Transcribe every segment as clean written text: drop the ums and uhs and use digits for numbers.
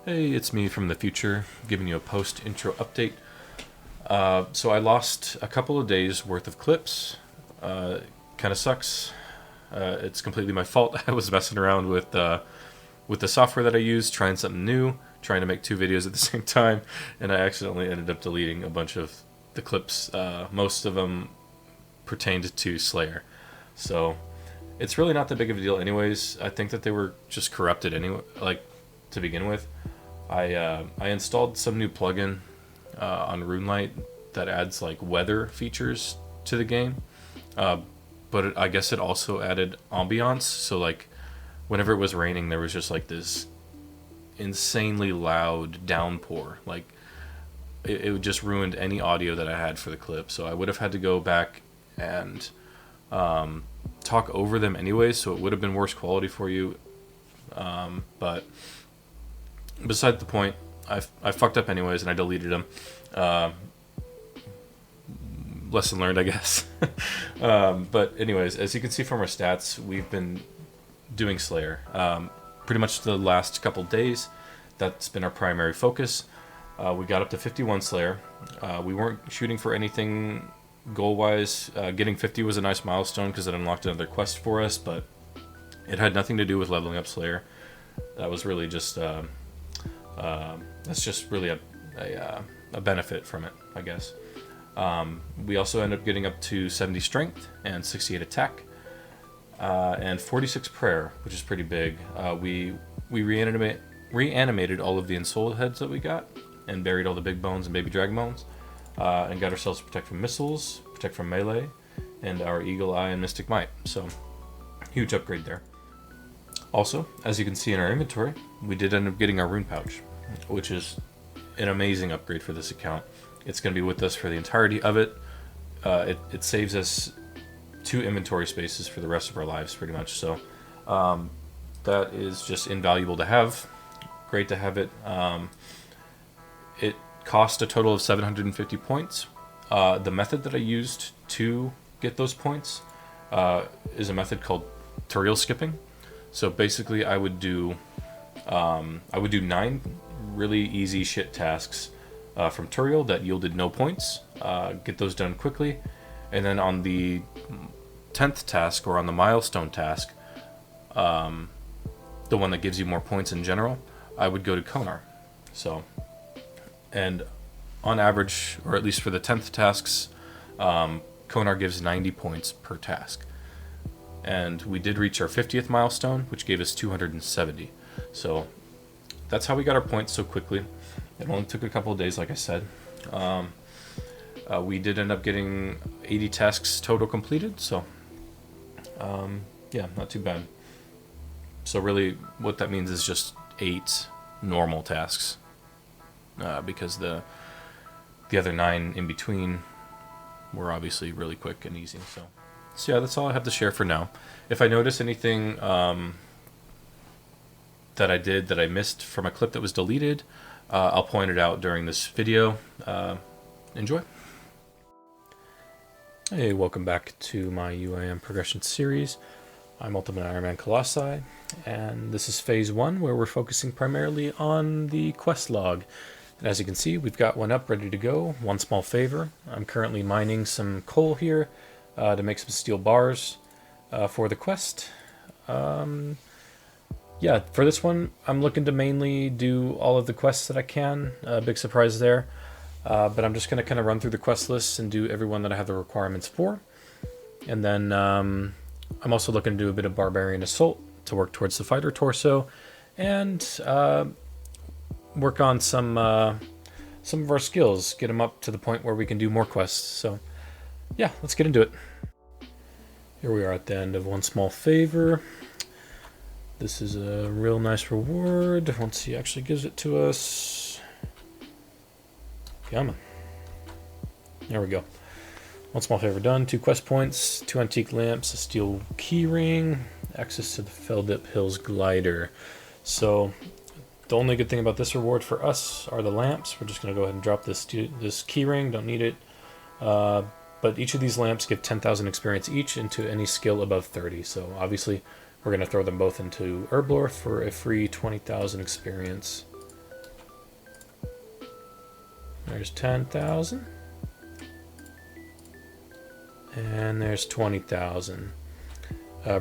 Hey, it's me from the future, giving you a post-intro update. So I lost a couple of days worth of clips. Kind of sucks. It's completely my fault. I was messing around with the software that I use, trying something new, trying to make 2 videos at the same time, and I accidentally ended up deleting a bunch of the clips. Most of them pertained to Slayer. So it's really not that big of a deal anyways. I think that they were just corrupted anyway, like to begin with. I installed some new plugin on RuneLite that adds like weather features to the game, but I guess it also added ambiance. So like whenever it was raining, there was just like this insanely loud downpour. Like it just ruined any audio that I had for the clip. So I would have had to go back and talk over them anyways. So it would have been worse quality for you, but beside the point, I fucked up anyways, and I deleted them. Lesson learned, I guess. But anyways, as you can see from our stats, we've been doing Slayer. Pretty much the last couple days, that's been our primary focus. We got up to 51 Slayer. We weren't shooting for anything goal-wise. Getting 50 was a nice milestone because it unlocked another quest for us, but it had nothing to do with leveling up Slayer. That was really just... that's just really a benefit from it, I guess. We also end up getting up to 70 strength and 68 attack, and 46 prayer, which is pretty big. We reanimated all of the ensouled heads that we got, and buried all the big bones and baby dragon bones, and got ourselves to protect from missiles, protect from melee, and our eagle eye and mystic might. So huge upgrade there. Also, as you can see in our inventory, we did end up getting our rune pouch, which is an amazing upgrade for this account. It's going to be with us for the entirety of it. It saves us 2 inventory spaces for the rest of our lives, pretty much. So that is just invaluable to have. Great to have it. It cost a total of 750 points. The method that I used to get those points is a method called tutorial skipping. So basically, I would do 9 really easy shit tasks from Turiel that yielded no points. Get those done quickly, and then on the 10th task, or on the milestone task, the one that gives you more points in general, I would go to Konar. So, and on average, or at least for the 10th tasks, Konar gives 90 points per task. And we did reach our 50th milestone, which gave us 270. So that's how we got our points so quickly. It only took a couple of days, like I said. We did end up getting 80 tasks total completed, so yeah, not too bad. So really what that means is just 8 normal tasks, because the other 9 in between were obviously really quick and easy. So yeah, that's all I have to share for now. If I notice anything that I missed from a clip that was deleted, I'll point it out during this video. Enjoy. Hey, welcome back to my UIM progression series. I'm Ultimate Ironman Colossi, and this is phase 1, where we're focusing primarily on the quest log. And as you can see, we've got one up ready to go. One small favor: I'm currently mining some coal here to make some steel bars for the quest. Yeah, for this one, I'm looking to mainly do all of the quests that I can. Big surprise there. But I'm just going to kind of run through the quest lists and do every one that I have the requirements for. And then I'm also looking to do a bit of Barbarian Assault to work towards the fighter torso, and work on some some of our skills, get them up to the point where we can do more quests. So yeah, let's get into it. Here we are at the end of One Small Favor. This is a real nice reward once he actually gives it to us. Come on. There we go. One small favor done. 2 quest points, 2 antique lamps, a steel keyring, access to the Feldip Hills glider. So the only good thing about this reward for us are the lamps. We're just going to go ahead and drop this keyring. Don't need it. But each of these lamps give 10,000 experience each into any skill above 30. So obviously we're going to throw them both into Herblore for a free 20,000 experience. There's 10,000. And there's 20,000.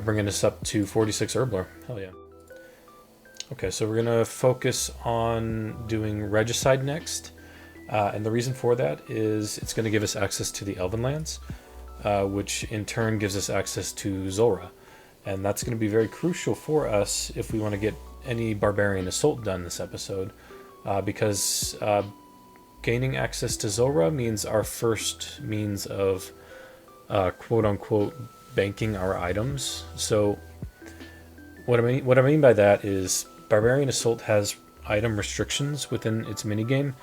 Bringing us up to 46 Herblore. Hell yeah. Okay, so we're going to focus on doing Regicide next. And the reason for that is it's going to give us access to the Elven Lands, which in turn gives us access to Zulrah. And that's going to be very crucial for us if we want to get any Barbarian Assault done this episode, because gaining access to Zulrah means our first means of quote-unquote banking our items. So what I mean by that is Barbarian Assault has item restrictions within its minigame.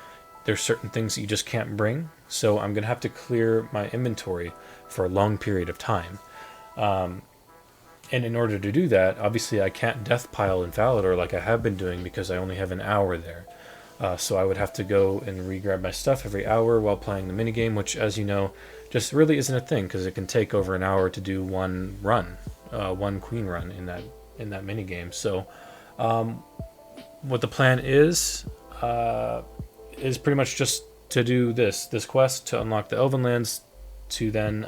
There's certain things that you just can't bring, so I'm going to have to clear my inventory for a long period of time. And in order to do that, obviously I can't death pile in Falador like I have been doing because I only have an hour there. So I would have to go and re-grab my stuff every hour while playing the minigame, which, as you know, just really isn't a thing because it can take over an hour to do one run, one queen run in that minigame. So what the plan is pretty much just to do this quest to unlock the Elven Lands, to then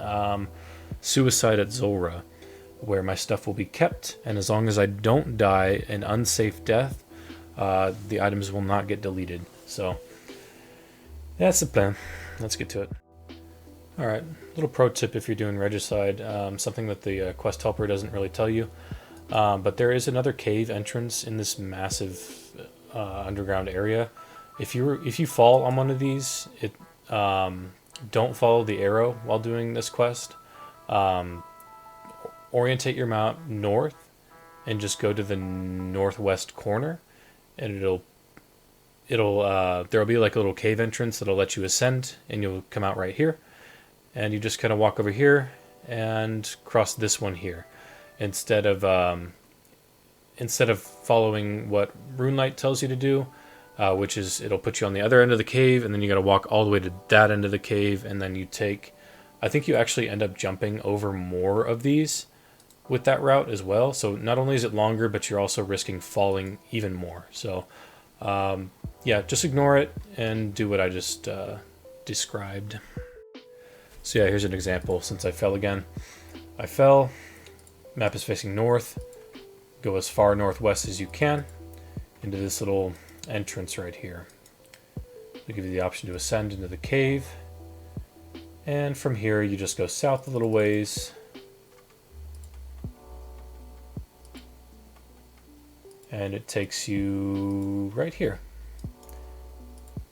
suicide at Zulrah, where my stuff will be kept, and as long as I don't die an unsafe death, the items will not get deleted. So that's the plan. Let's get to it. Alright, little pro tip if you're doing Regicide, something that the quest helper doesn't really tell you, but there is another cave entrance in this massive underground area. If you fall on one of these, don't follow the arrow while doing this quest. Orientate your mount north and just go to the northwest corner, and there'll be like a little cave entrance that'll let you ascend, and you'll come out right here, and you just kind of walk over here and cross this one here instead of following what Rune Light tells you to do, which is it'll put you on the other end of the cave, and then you got to walk all the way to that end of the cave, and then I think you actually end up jumping over more of these with that route as well. So not only is it longer, but you're also risking falling even more. So yeah, just ignore it and do what I just described. So yeah, here's an example. Since I fell again, map is facing north, go as far northwest as you can into this little entrance right here. They give you the option to ascend into the cave, and from here you just go south a little ways, and it takes you right here,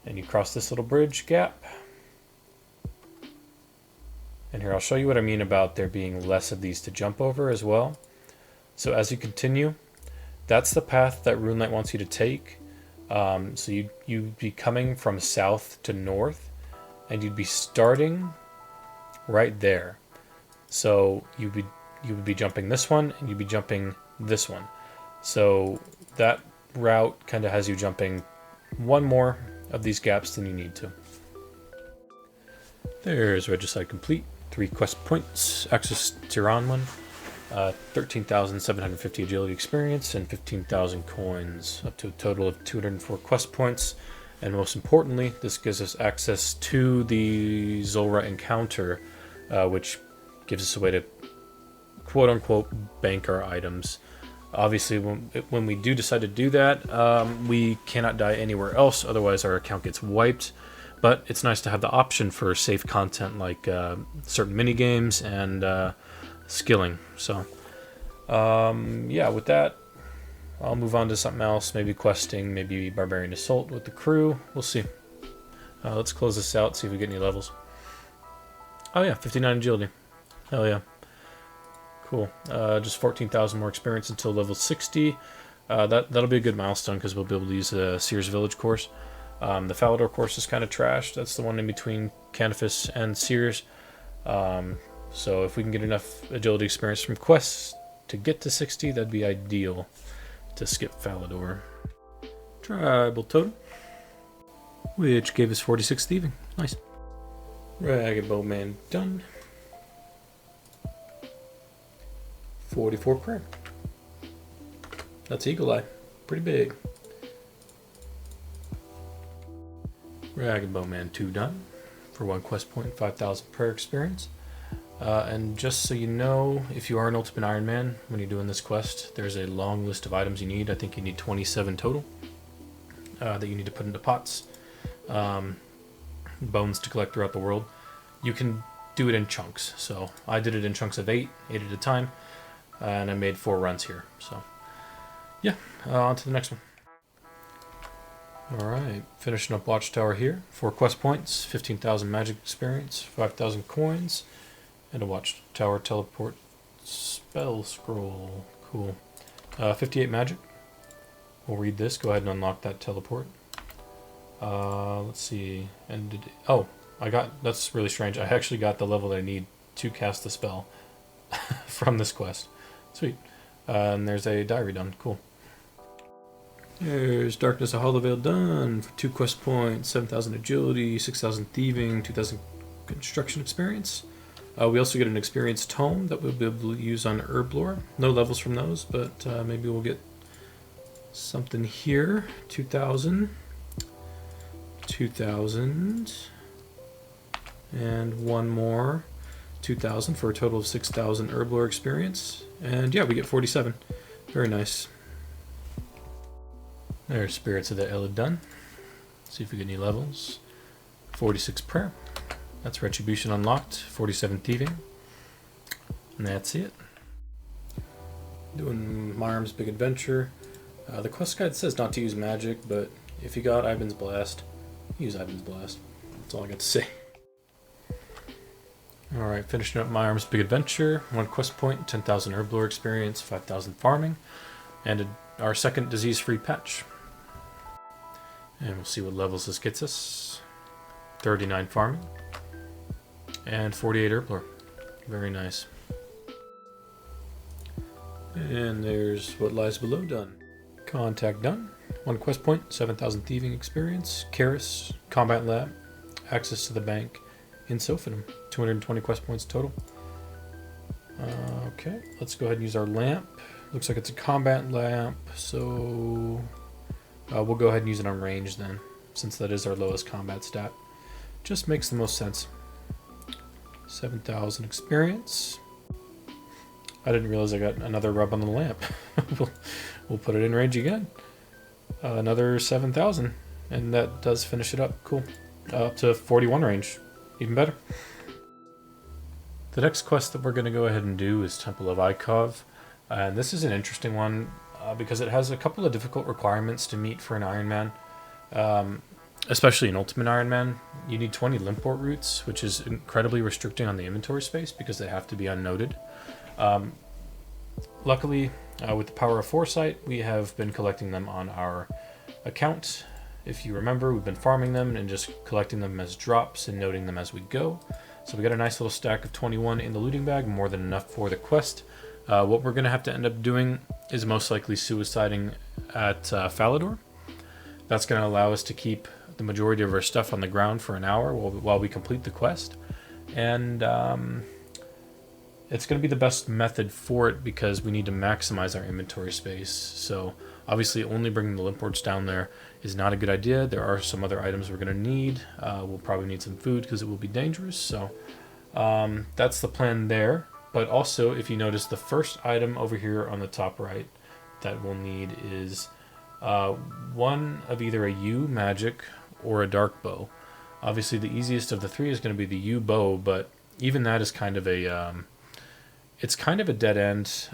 and you cross this little bridge gap. And here I'll show you what I mean about there being less of these to jump over as well. So as you continue, that's the path that Rune Light wants you to take. So you'd be coming from south to north, and you'd be starting right there. So you would be jumping this one, and you'd be jumping this one. So that route kind of has you jumping one more of these gaps than you need to. There's Regicide complete. 3 quest points, access to Ironman, 13,750 agility experience, and 15,000 coins, up to a total of 204 quest points. And most importantly, this gives us access to the Zulrah encounter, which gives us a way to quote-unquote bank our items. Obviously, when we do decide to do that, we cannot die anywhere else, otherwise our account gets wiped. But it's nice to have the option for safe content like certain minigames and skilling. So, yeah, with that, I'll move on to something else, maybe questing, maybe Barbarian Assault with the crew. We'll see. Let's close this out, see if we get any levels. Oh yeah, 59 agility. Hell yeah. Cool. Just 14,000 more experience until level 60. That'll be a good milestone because we'll be able to use the Sears Village course. The Falador course is kind of trash. That's the one in between Canifis and Sears. So if we can get enough agility experience from quests to get to 60, that'd be ideal to skip Falador. Tribal Totem, which gave us 46 thieving. Nice. Ragged Bowman done. 44 prayer. That's Eagle Eye. Pretty big. Ragged Bowman 2 done. For 1 quest point, 5,000 prayer experience. And just so you know, if you are an Ultimate Ironman, when you're doing this quest, there's a long list of items you need. I think you need 27 total that you need to put into pots. Bones to collect throughout the world. You can do it in chunks. So I did it in chunks of 8 at a time. And I made 4 runs here. So yeah, on to the next one. Alright, finishing up Watchtower here. 4 quest points, 15,000 magic experience, 5,000 coins, and a Watchtower teleport spell scroll. Cool. 58 magic. We'll read this. Go ahead and unlock that teleport. Let's see. That's really strange. I actually got the level that I need to cast the spell from this quest. Sweet. And there's a diary done. Cool. There's Darkness of Hollowvale done for 2 quest points, 7,000 agility, 6,000 thieving, 2,000 construction experience. We also get an experience tome that we'll be able to use on Herblore. No levels from those, but maybe we'll get something here. 2,000, 2,000, and 1 more. 2,000 for a total of 6,000 Herblore experience. And yeah, we get 47. Very nice. There's Spirits of the Ellid done. See if we get any levels. 46 prayer. That's Retribution unlocked. 47 thieving. And that's it. Doing Myrm's Big Adventure. The quest guide says not to use magic, but if you got Ivan's Blast, use Ivan's Blast. That's all I got to say. Alright, finishing up Myrm's Big Adventure. 1 quest point, 10,000 Herblore experience, 5,000 farming, and our second disease-free patch. And we'll see what levels this gets us. 39 farming. And 48 Herblore. Very nice. And there's What Lies Below done. Contact done. 1 quest point, 7,000 thieving experience. Karis, Combat Lab, access to the bank in Sophinum. 220 quest points total. Okay, let's go ahead and use our lamp. Looks like it's a combat lamp, so we'll go ahead and use it on range then, since that is our lowest combat stat. Just makes the most sense. 7,000 experience. I didn't realize I got another rub on the lamp. we'll put it in range again. Another 7,000, and that does finish it up. Cool. Up to 41 range. Even better. The next quest that we're going to go ahead and do is Temple of Ikov. And this is an interesting one because it has a couple of difficult requirements to meet for an Ironman. Especially an Ultimate Ironman. You need 20 Limport roots, which is incredibly restricting on the inventory space because they have to be unnoted. Luckily, with the power of foresight, we have been collecting them on our account. If you remember, we've been farming them and just collecting them as drops and noting them as we go. So we got a nice little stack of 21 in the looting bag, more than enough for the quest. What we're going to have to end up doing is most likely suiciding at Falador. That's going to allow us to keep the majority of our stuff on the ground for an hour while we complete the quest. And it's going to be the best method for it because we need to maximize our inventory space. So obviously only bringing the Limports down there is not a good idea. There are some other items we're going to need. We'll probably need some food because it will be dangerous. So that's the plan there. But also, if you notice, the first item over here on the top right that we'll need is one of either a U magic or a dark bow. Obviously, the easiest of the 3 is going to be the U bow, but even that is kind of a it's kind of a dead end,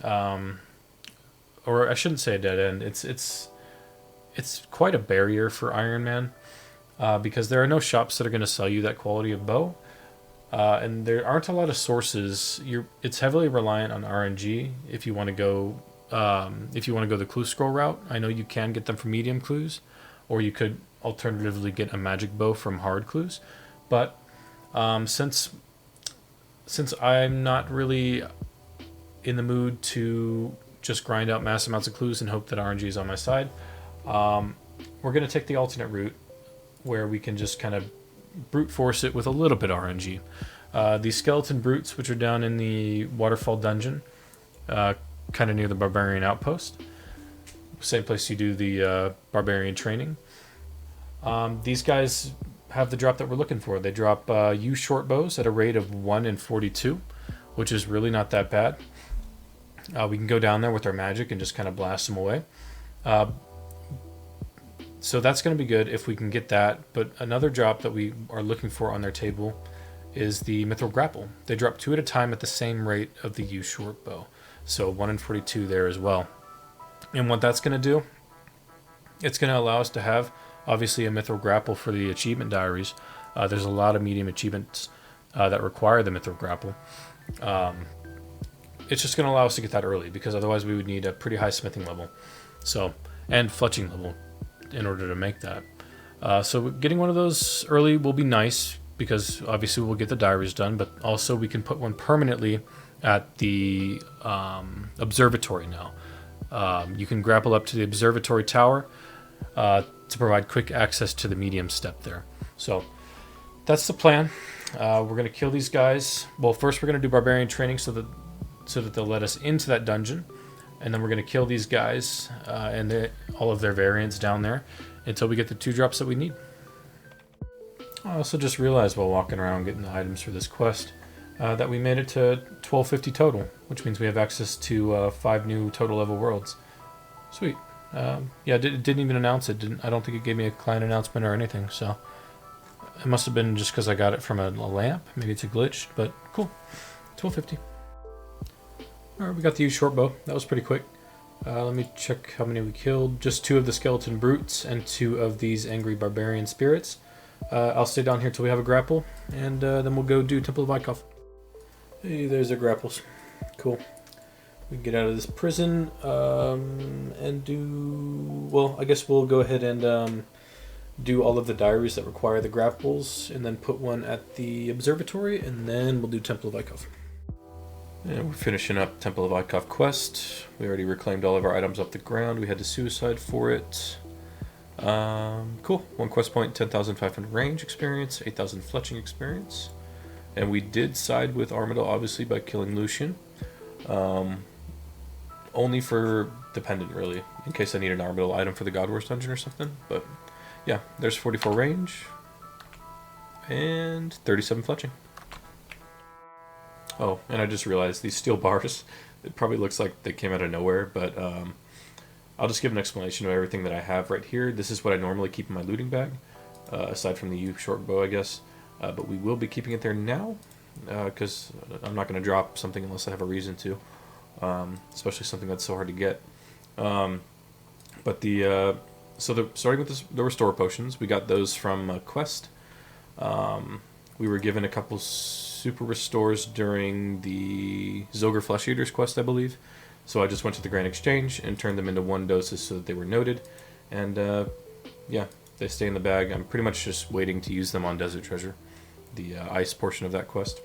or I shouldn't say a dead end. It's quite a barrier for Ironman. because there are no shops that are going to sell you that quality of bow. And there aren't a lot of sources. It's heavily reliant on RNG if you want to go the clue scroll route. I know you can get them from medium clues, or you could alternatively get a magic bow from hard clues. But since I'm not really in the mood to just grind out mass amounts of clues and hope that RNG is on my side, we're going to take the alternate route where we can just kind of brute force it with a little bit of RNG. These skeleton brutes, which are down in the waterfall dungeon, kind of near the barbarian outpost, same place you do the barbarian training. These guys have the drop that we're looking for. They drop U short bows at a rate of 1 in 42, which is really not that bad. We can go down there with our magic and just kind of blast them away. So that's going to be good if we can get that. But another drop that we are looking for on their table is the mithril grapple. They drop 2 at a time at the same rate of the U short bow. So 1 in 42 there as well. And what that's going to do, it's going to allow us to have, obviously, a mithril grapple for the achievement diaries. There's a lot of medium achievements that require the mithril grapple. It's just going to allow us to get that early, because otherwise we would need a pretty high smithing level, and fletching level in order to make that. So getting one of those early will be nice, because obviously we'll get the diaries done, but also we can put one permanently at the observatory now. You can grapple up to the observatory tower to provide quick access to the medium step there. So that's the plan. We're going to kill these guys. Well, first we're going to do barbarian training so that they'll let us into that dungeon, and then we're going to kill these guys and all of their variants down there until we get the 2 drops that we need. I also just realized while walking around getting the items for this quest that we made it to 1250 total, which means we have access to 5 new total level worlds. Sweet. It didn't even announce it. I don't think it gave me a client announcement or anything, so it must have been just because I got it from a lamp. Maybe it's a glitch, but cool. 1250. Alright, we got the U short bow. That was pretty quick. Let me check how many we killed. Just 2 of the skeleton brutes and 2 of these angry barbarian spirits. I'll stay down here till we have a grapple, and then we'll go do Temple of Ikov. Hey, there's our grapples. Cool. We can get out of this prison and do... Well, I guess we'll go ahead and do all of the diaries that require the grapples, and then put one at the observatory, and then we'll do Temple of Ikov. And we're finishing up Temple of Ikov quest. We already reclaimed all of our items off the ground. We had to suicide for it. Cool. 1 quest point, 10,500 range experience, 8,000 fletching experience. And we did side with Armadale, obviously, by killing Lucian. Only for dependent, really, in case I need an Armadale item for the God Wars dungeon or something. But yeah, there's 44 range and 37 fletching. Oh, and I just realized these steel bars, it probably looks like they came out of nowhere, but I'll just give an explanation of everything that I have right here. This is what I normally keep in my looting bag, aside from the U short bow, I guess. But we will be keeping it there now, because I'm not going to drop something unless I have a reason to, especially something that's so hard to get. Starting with the restore potions, we got those from a quest. We were given a couple super restores during the Zogre Flesh Eaters quest, I believe. So I just went to the Grand Exchange and turned them into 1 doses so that they were noted. And yeah, they stay in the bag. I'm pretty much just waiting to use them on Desert Treasure, the ice portion of that quest,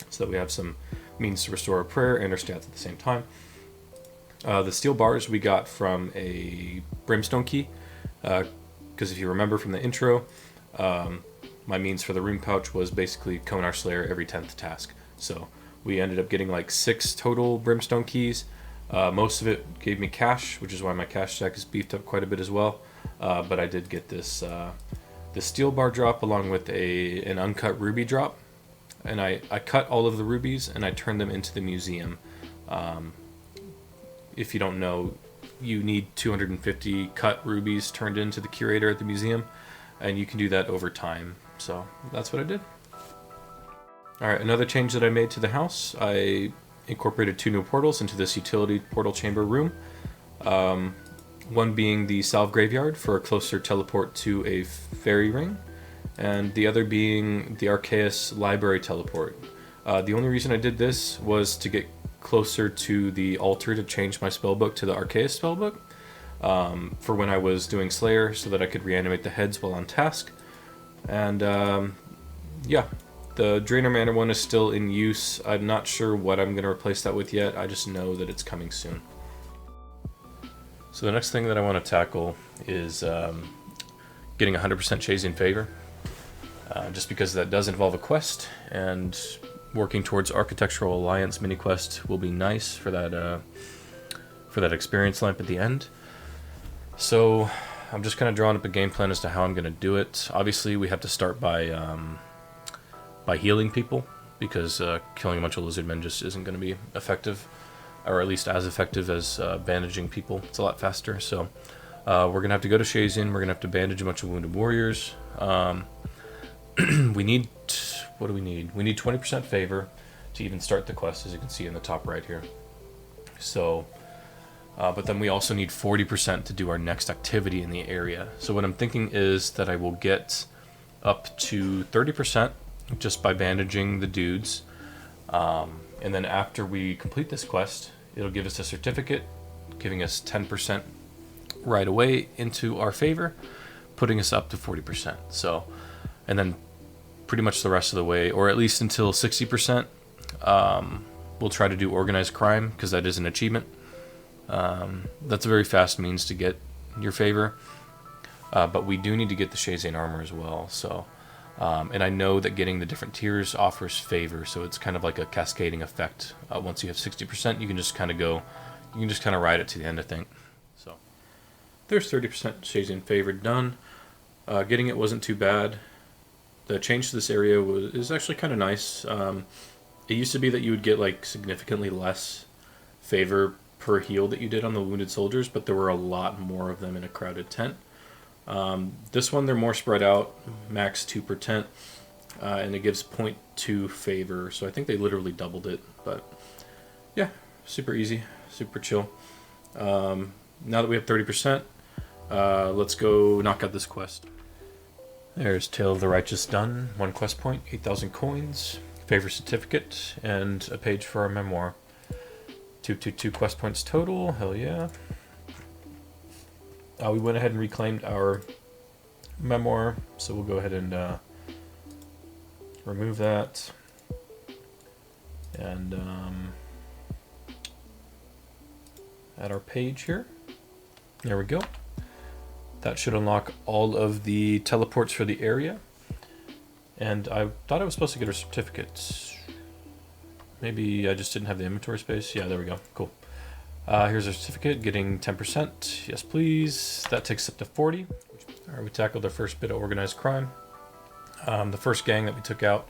so that we have some means to restore our prayer and our stats at the same time. The steel bars we got from a brimstone key, because if you remember from the intro, my means for the rune pouch was basically Konar Slayer every 10th task. So we ended up getting like 6 total brimstone keys. Most of it gave me cash, which is why my cash stack is beefed up quite a bit as well. But I did get this steel bar drop along with an uncut ruby drop. And I cut all of the rubies and I turned them into the museum. If you don't know, you need 250 cut rubies turned into the curator at the museum, and you can do that over time. So that's what I did. Alright, another change that I made to the house, I incorporated 2 new portals into this utility portal chamber room. One being the Salve Graveyard for a closer teleport to a fairy ring, and the other being the Arceus Library teleport. The only reason I did this was to get closer to the altar to change my spellbook to the Arceus spellbook for when I was doing Slayer, so that I could reanimate the heads while on task. And yeah, the Drainer Manor one is still in use. I'm not sure what I'm going to replace that with yet. I just know that it's coming soon. So the next thing that I want to tackle is getting 100% Chasian Favor, just because that does involve a quest, and working towards Architectural Alliance mini quest will be nice for that experience lamp at the end. So I'm just kind of drawing up a game plan as to how I'm going to do it. Obviously, we have to start by healing people, because killing a bunch of lizard men just isn't going to be effective, or at least as effective as bandaging people. It's a lot faster. So we're going to have to go to Chasian. We're going to have to bandage a bunch of wounded warriors. We need, what do we need? We need 20% favor to even start the quest, as you can see in the top right here. So, but then we also need 40% to do our next activity in the area. So what I'm thinking is that I will get up to 30% just by bandaging the dudes. And then after we complete this quest, it'll give us a certificate, giving us 10% right away into our favor, putting us up to 40%. So, and then pretty much the rest of the way, or at least until 60%, we'll try to do organized crime, because that is an achievement. That's a very fast means to get your favor, but we do need to get the Chasian armor as well. So, and I know that getting the different tiers offers favor, so it's kind of like a cascading effect. Once you have 60%, you can just kind of go, you can just kind of ride it to the end, I think. So there's 30% Chasian favor done. Getting it wasn't too bad. The change to this area is actually kind of nice. It used to be that you would get like significantly less favor per heal that you did on the wounded soldiers, but there were a lot more of them in a crowded tent. This one, they're more spread out, max 2 per tent, and it gives 0.2 favor, so I think they literally doubled it. But yeah, super easy, super chill. Now that we have 30%, let's go knock out this quest. There's Tale of the Righteous done. 1 quest point, 8,000 coins, favor certificate, and a page for our memoir. 222 quest points total. Hell yeah. We went ahead and reclaimed our memoir, so we'll go ahead and remove that. And add our page here. There we go. That should unlock all of the teleports for the area. And I thought I was supposed to get a certificate. Maybe I just didn't have the inventory space. Yeah, there we go. Cool. Here's our certificate, getting 10%. Yes, please. That takes us up to 40. All right, we tackled our first bit of organized crime. The first gang that we took out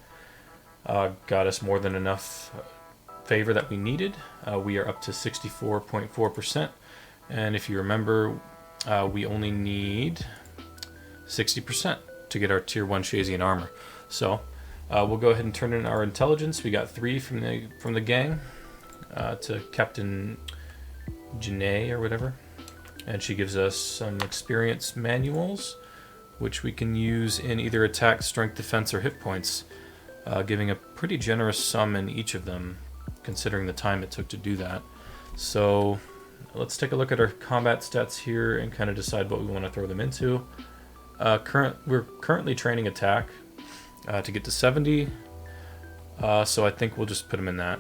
got us more than enough favor that we needed. We are up to 64.4%. And if you remember, we only need 60% to get our tier 1 Chasian armor. So we'll go ahead and turn in our intelligence. We got 3 from the gang to Captain Janae or whatever, and she gives us some experience manuals, which we can use in either attack, strength, defense, or hit points, giving a pretty generous sum in each of them, considering the time it took to do that. So let's take a look at our combat stats here and kind of decide what we want to throw them into. We're currently training attack to get to 70, so I think we'll just put them in that.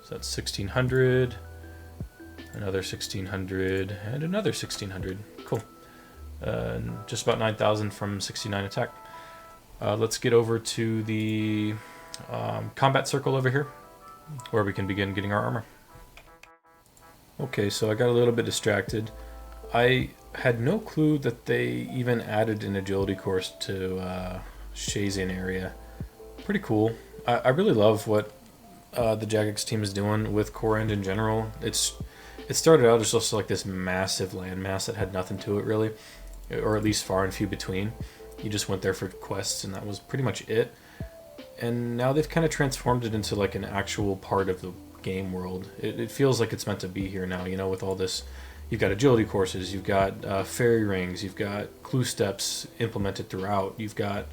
So that's 1,600, another 1,600, and another 1,600. Cool. Just about 9,000 from 69 attack. Let's get over to the combat circle over here, where we can begin getting our armor. Okay, so I got a little bit distracted. I had no clue that they even added an agility course to Chasian area. Pretty cool. I really love what the Jagex team is doing with Kourend in general. It started out as just like this massive landmass that had nothing to it really, or at least far and few between. You just went there for quests and that was pretty much it. And now they've kind of transformed it into like an actual part of the game world. It feels like it's meant to be here now, you know, with all this. You've got agility courses, you've got fairy rings, you've got clue steps implemented throughout, you've got,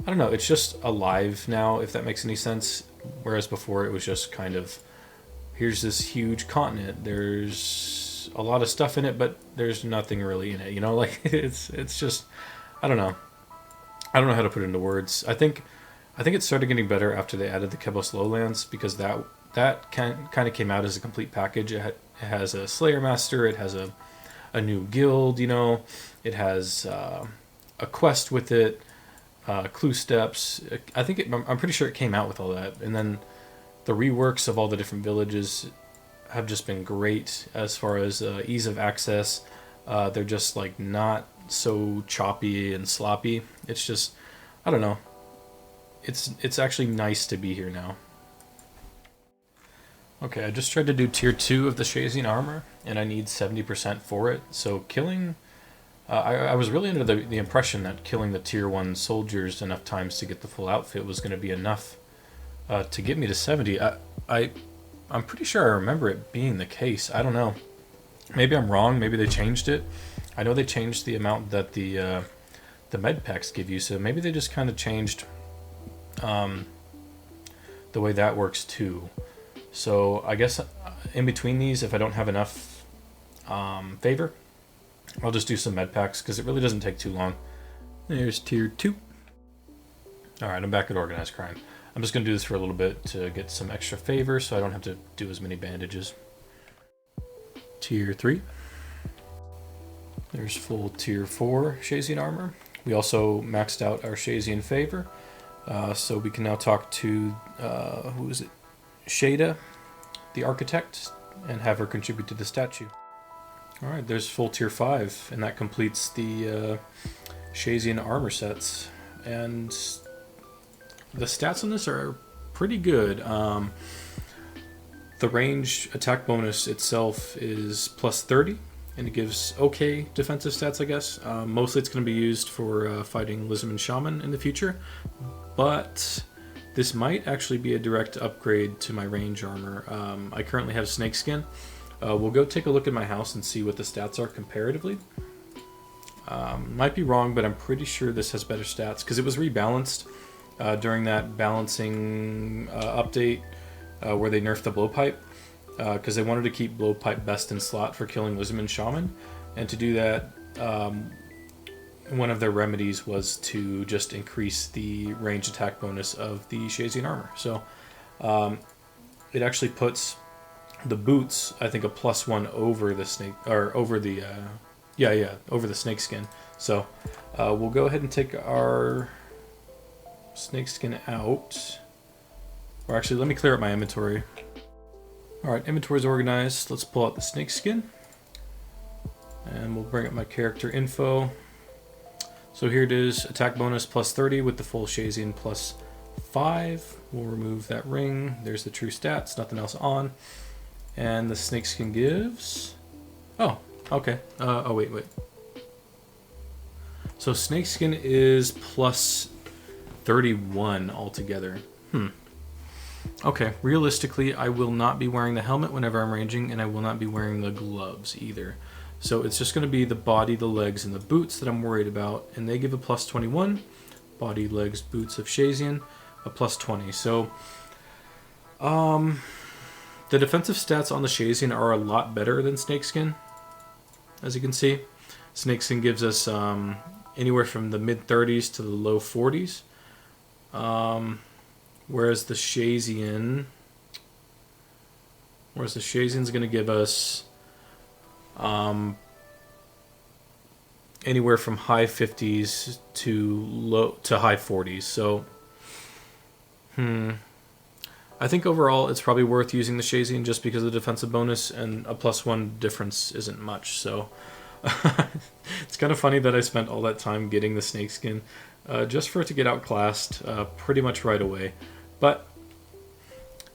I don't know, it's just alive now, if that makes any sense. Whereas before it was just kind of, here's this huge continent, there's a lot of stuff in it, but there's nothing really in it, you know, like it's just, I don't know. I don't know how to put it into words. I think it started getting better after they added the Kebos Lowlands, because that kind of came out as a complete package. It has a Slayer Master, it has a new guild, you know, it has a quest with it, clue steps. I'm pretty sure it came out with all that. And then the reworks of all the different villages have just been great as far as ease of access. They're just like not so choppy and sloppy. It's just, I don't know. It's actually nice to be here now. Okay, I just tried to do tier 2 of the Shazian armor, and I need 70% for it. So killing, I was really under the impression that killing the tier 1 soldiers enough times to get the full outfit was going to be enough to get me to 70. I'm pretty sure I remember it being the case. I don't know. Maybe I'm wrong. Maybe they changed it. I know they changed the amount that the med packs give you, so maybe they just kind of changed the way that works too. So I guess in between these, if I don't have enough favor, I'll just do some med packs, because it really doesn't take too long. There's tier 2. Alright, I'm back at organized crime. I'm just going to do this for a little bit to get some extra favor, so I don't have to do as many bandages. Tier 3. There's full tier 4 Shazian armor. We also maxed out our Shazian favor, so we can now talk to, who is it? Shada, the architect, and have her contribute to the statue. Alright, there's full tier 5, and that completes the Shazian armor sets. And the stats on this are pretty good. The range attack bonus itself is plus 30, and it gives okay defensive stats, I guess. Mostly it's going to be used for fighting Lizardman Shaman in the future, but this might actually be a direct upgrade to my range armor. I currently have Snakeskin. We'll go take a look at my house and see what the stats are comparatively. Might be wrong, but I'm pretty sure this has better stats, because it was rebalanced during that balancing update where they nerfed the blowpipe, because they wanted to keep blowpipe best in slot for killing Lizardman Shaman, and to do that, one of their remedies was to just increase the range attack bonus of the Shazian armor. So it actually puts the boots, I think, a +1 over the snake, or over the over the snakeskin. So we'll go ahead and take our snakeskin out. Or actually, let me clear up my inventory. Alright, inventory's organized. Let's pull out the snakeskin. And we'll bring up my character info. So here it is, attack bonus plus 30 with the full Shazian plus 5. We'll remove that ring. There's the true stats, nothing else on. And the snakeskin gives... Oh, okay. Oh, wait. So snakeskin is plus 31 altogether. Okay, realistically, I will not be wearing the helmet whenever I'm ranging, and I will not be wearing the gloves either. So it's just going to be the body, the legs, and the boots that I'm worried about, and they give a plus 21. Body, legs, boots of Shazian, a plus 20. So, the defensive stats on the Shazian are a lot better than Snakeskin, as you can see. Snakeskin gives us anywhere from the mid-30s to the low 40s. Whereas the Shazian's going to give us anywhere from high 50s to high 40s. So, I think overall it's probably worth using the Shazian just because of the defensive bonus, and a +1 difference isn't much. So, it's kind of funny that I spent all that time getting the snakeskin just for it to get outclassed pretty much right away. But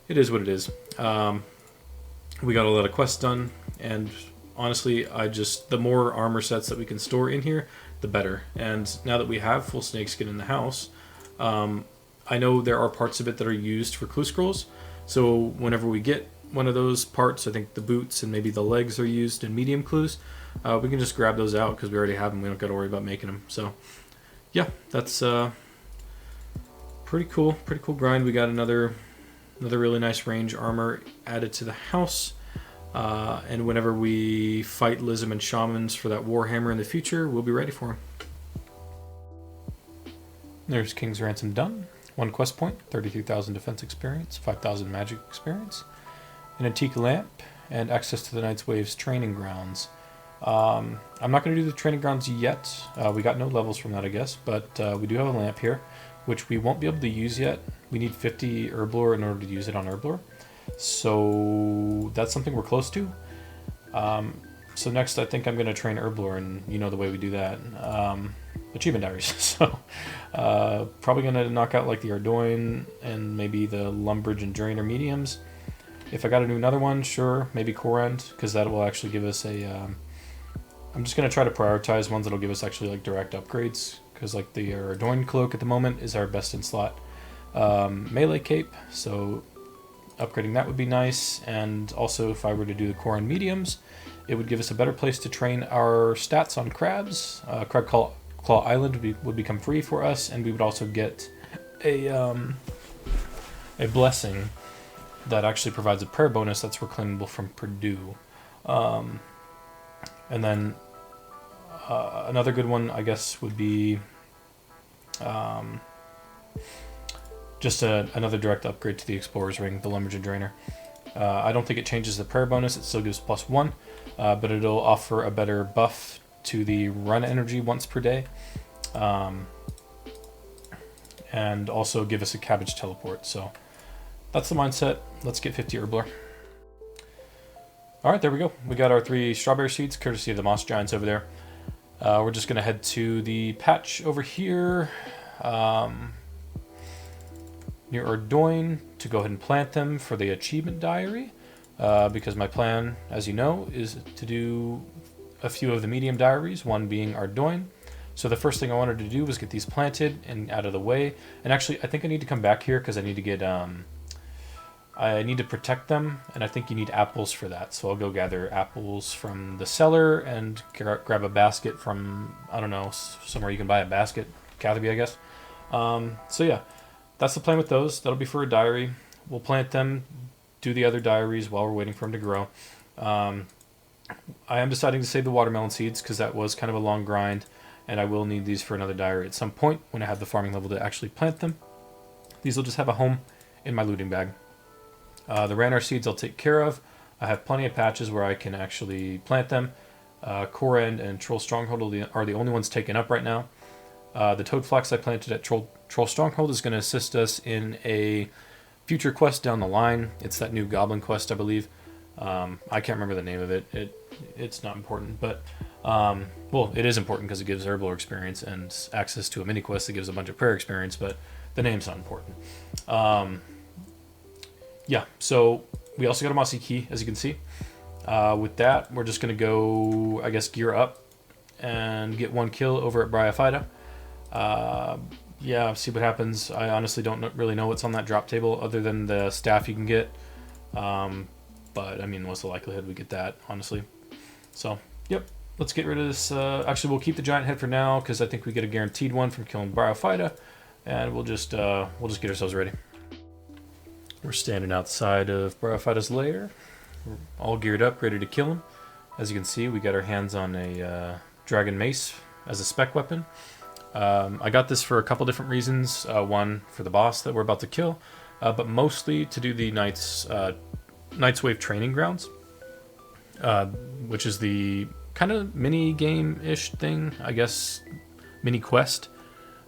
it is what it is. We got a lot of quests done, and honestly, the more armor sets that we can store in here, the better. And now that we have full snakeskin in the house, I know there are parts of it that are used for clue scrolls. So whenever we get one of those parts. I think the boots and maybe the legs are used in medium clues. We can just grab those out because we already have them. We don't got to worry about making them. So yeah, that's pretty cool grind. We got another really nice range armor added to the house. And whenever we fight Lism and Shamans for that Warhammer in the future, we'll be ready for them. There's King's Ransom done. 1 quest point, 33,000 defense experience, 5,000 magic experience, an antique lamp, and access to the Night's Wave's training grounds. I'm not going to do the training grounds yet. We got no levels from that, I guess, but we do have a lamp here, which we won't be able to use yet. We need 50 herblore in order to use it on herblore. So that's something we're close to. So next I think I'm going to train herblore, and you know the way we do that. Achievement diaries. So probably going to knock out like the Ardoin and maybe the Lumbridge and Drainer mediums. If I got to do another one, sure, maybe Kourend, because that will actually give us a... I'm just going to try to prioritize ones that will give us actually like direct upgrades, because like the Ardoin cloak at the moment is our best in slot melee cape, so upgrading that would be nice. And also if I were to do the Kourend mediums, it would give us a better place to train our stats on crabs. Crab Claw Island would become free for us, and we would also get a blessing that actually provides a prayer bonus that's reclaimable from Purdue. And then another good one, I guess, would be just another direct upgrade to the Explorer's Ring, the Lumbridge and Drainer. I don't think it changes the prayer bonus. It still gives +1, but it'll offer a better buff to the run energy once per day, and also give us a cabbage teleport. So that's the mindset. Let's get 50 herblore. All right, there we go. We got our 3 strawberry seeds, courtesy of the moss giants over there. We're just gonna head to the patch over here near Ardoin to go ahead and plant them for the achievement diary, because my plan, as you know, is to do a few of the medium diaries, one being Ardoin. So the first thing I wanted to do was get these planted and out of the way. And actually, I think I need to come back here because I need to get, I need to protect them, and I think you need apples for that. So I'll go gather apples from the cellar and grab a basket from, I don't know, somewhere you can buy a basket, Catherby, I guess. So yeah, that's the plan with those. That'll be for a diary. We'll plant them, do the other diaries while we're waiting for them to grow. I am deciding to save the watermelon seeds because that was kind of a long grind, and I will need these for another diary at some point when I have the farming level to actually plant them. These will just have a home in my looting bag. The Ranar seeds I'll take care of. I have plenty of patches where I can actually plant them. Kourend and Troll Stronghold are the only ones taken up right now. The Toad Flax I planted at Troll Stronghold is going to assist us in a future quest down the line. It's that new Goblin quest, I believe. I can't remember the name of it. It's not important, but well, it is important because it gives herblore experience and access to a mini quest that gives a bunch of prayer experience, but the name's not important. Yeah, so we also got a mossy key, as you can see. With that, we're just going to go, I guess, gear up and get 1 kill over at Bryophyta. Yeah, see what happens. I honestly don't really know what's on that drop table other than the staff you can get. But, I mean, what's the likelihood we get that, honestly? So, yep, let's get rid of this. Actually, we'll keep the giant head for now because I think we get a guaranteed one from killing Bryophyta. And we'll just get ourselves ready. We're standing outside of Bryophyta's lair. We're all geared up, ready to kill him. As you can see, we got our hands on a dragon mace as a spec weapon. I got this for a couple different reasons. One, for the boss that we're about to kill, but mostly to do the Night's Wave training grounds, which is the kind of mini game-ish thing, I guess, mini quest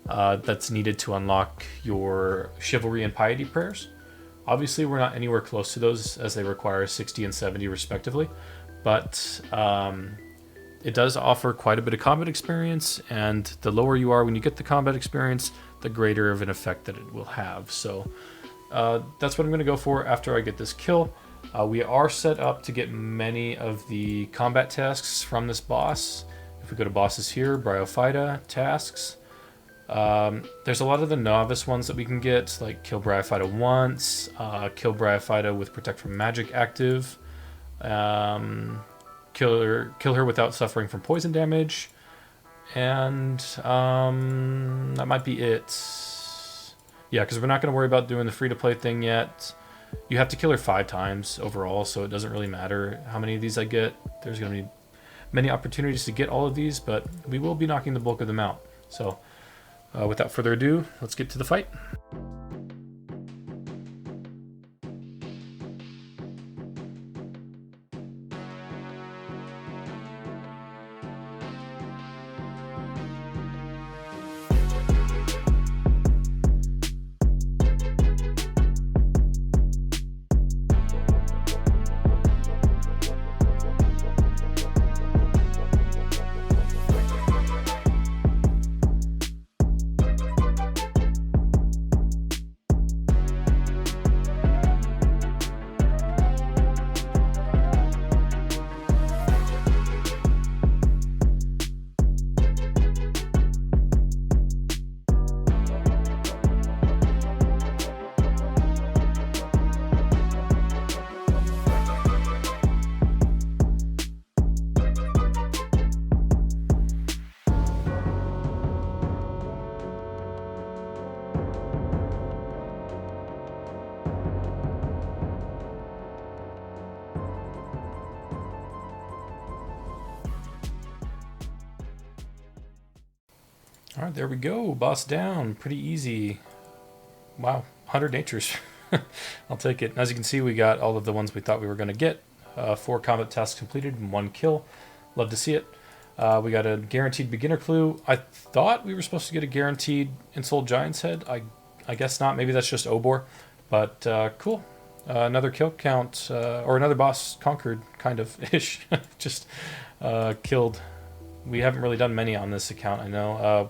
that's needed to unlock your chivalry and piety prayers. Obviously, we're not anywhere close to those as they require 60 and 70 respectively, but it does offer quite a bit of combat experience, and the lower you are when you get the combat experience, the greater of an effect that it will have. So that's what I'm going to go for after I get this kill. We are set up to get many of the combat tasks from this boss. If we go to bosses here, Bryophyta, tasks, There's a lot of the novice ones that we can get, like kill Bryophyta once, kill Bryophyta with Protect from Magic active, kill her without suffering from poison damage, and that might be it. Yeah, because we're not going to worry about doing the free-to-play thing yet. You have to kill her 5 times overall, so it doesn't really matter how many of these I get. There's going to be many opportunities to get all of these, but we will be knocking the bulk of them out. So without further ado, let's get to the fight. All right, there we go. Boss down. Pretty easy. Wow, 100 natures. I'll take it. As you can see, we got all of the ones we thought we were going to get. 4 combat tasks completed and 1 kill. Love to see it. We got a guaranteed beginner clue. I thought we were supposed to get a guaranteed Ensouled Giant's Head. I guess not. Maybe that's just Obor. But cool. Another kill count, or another boss conquered, kind of ish. Just killed. We haven't really done many on this account, I know.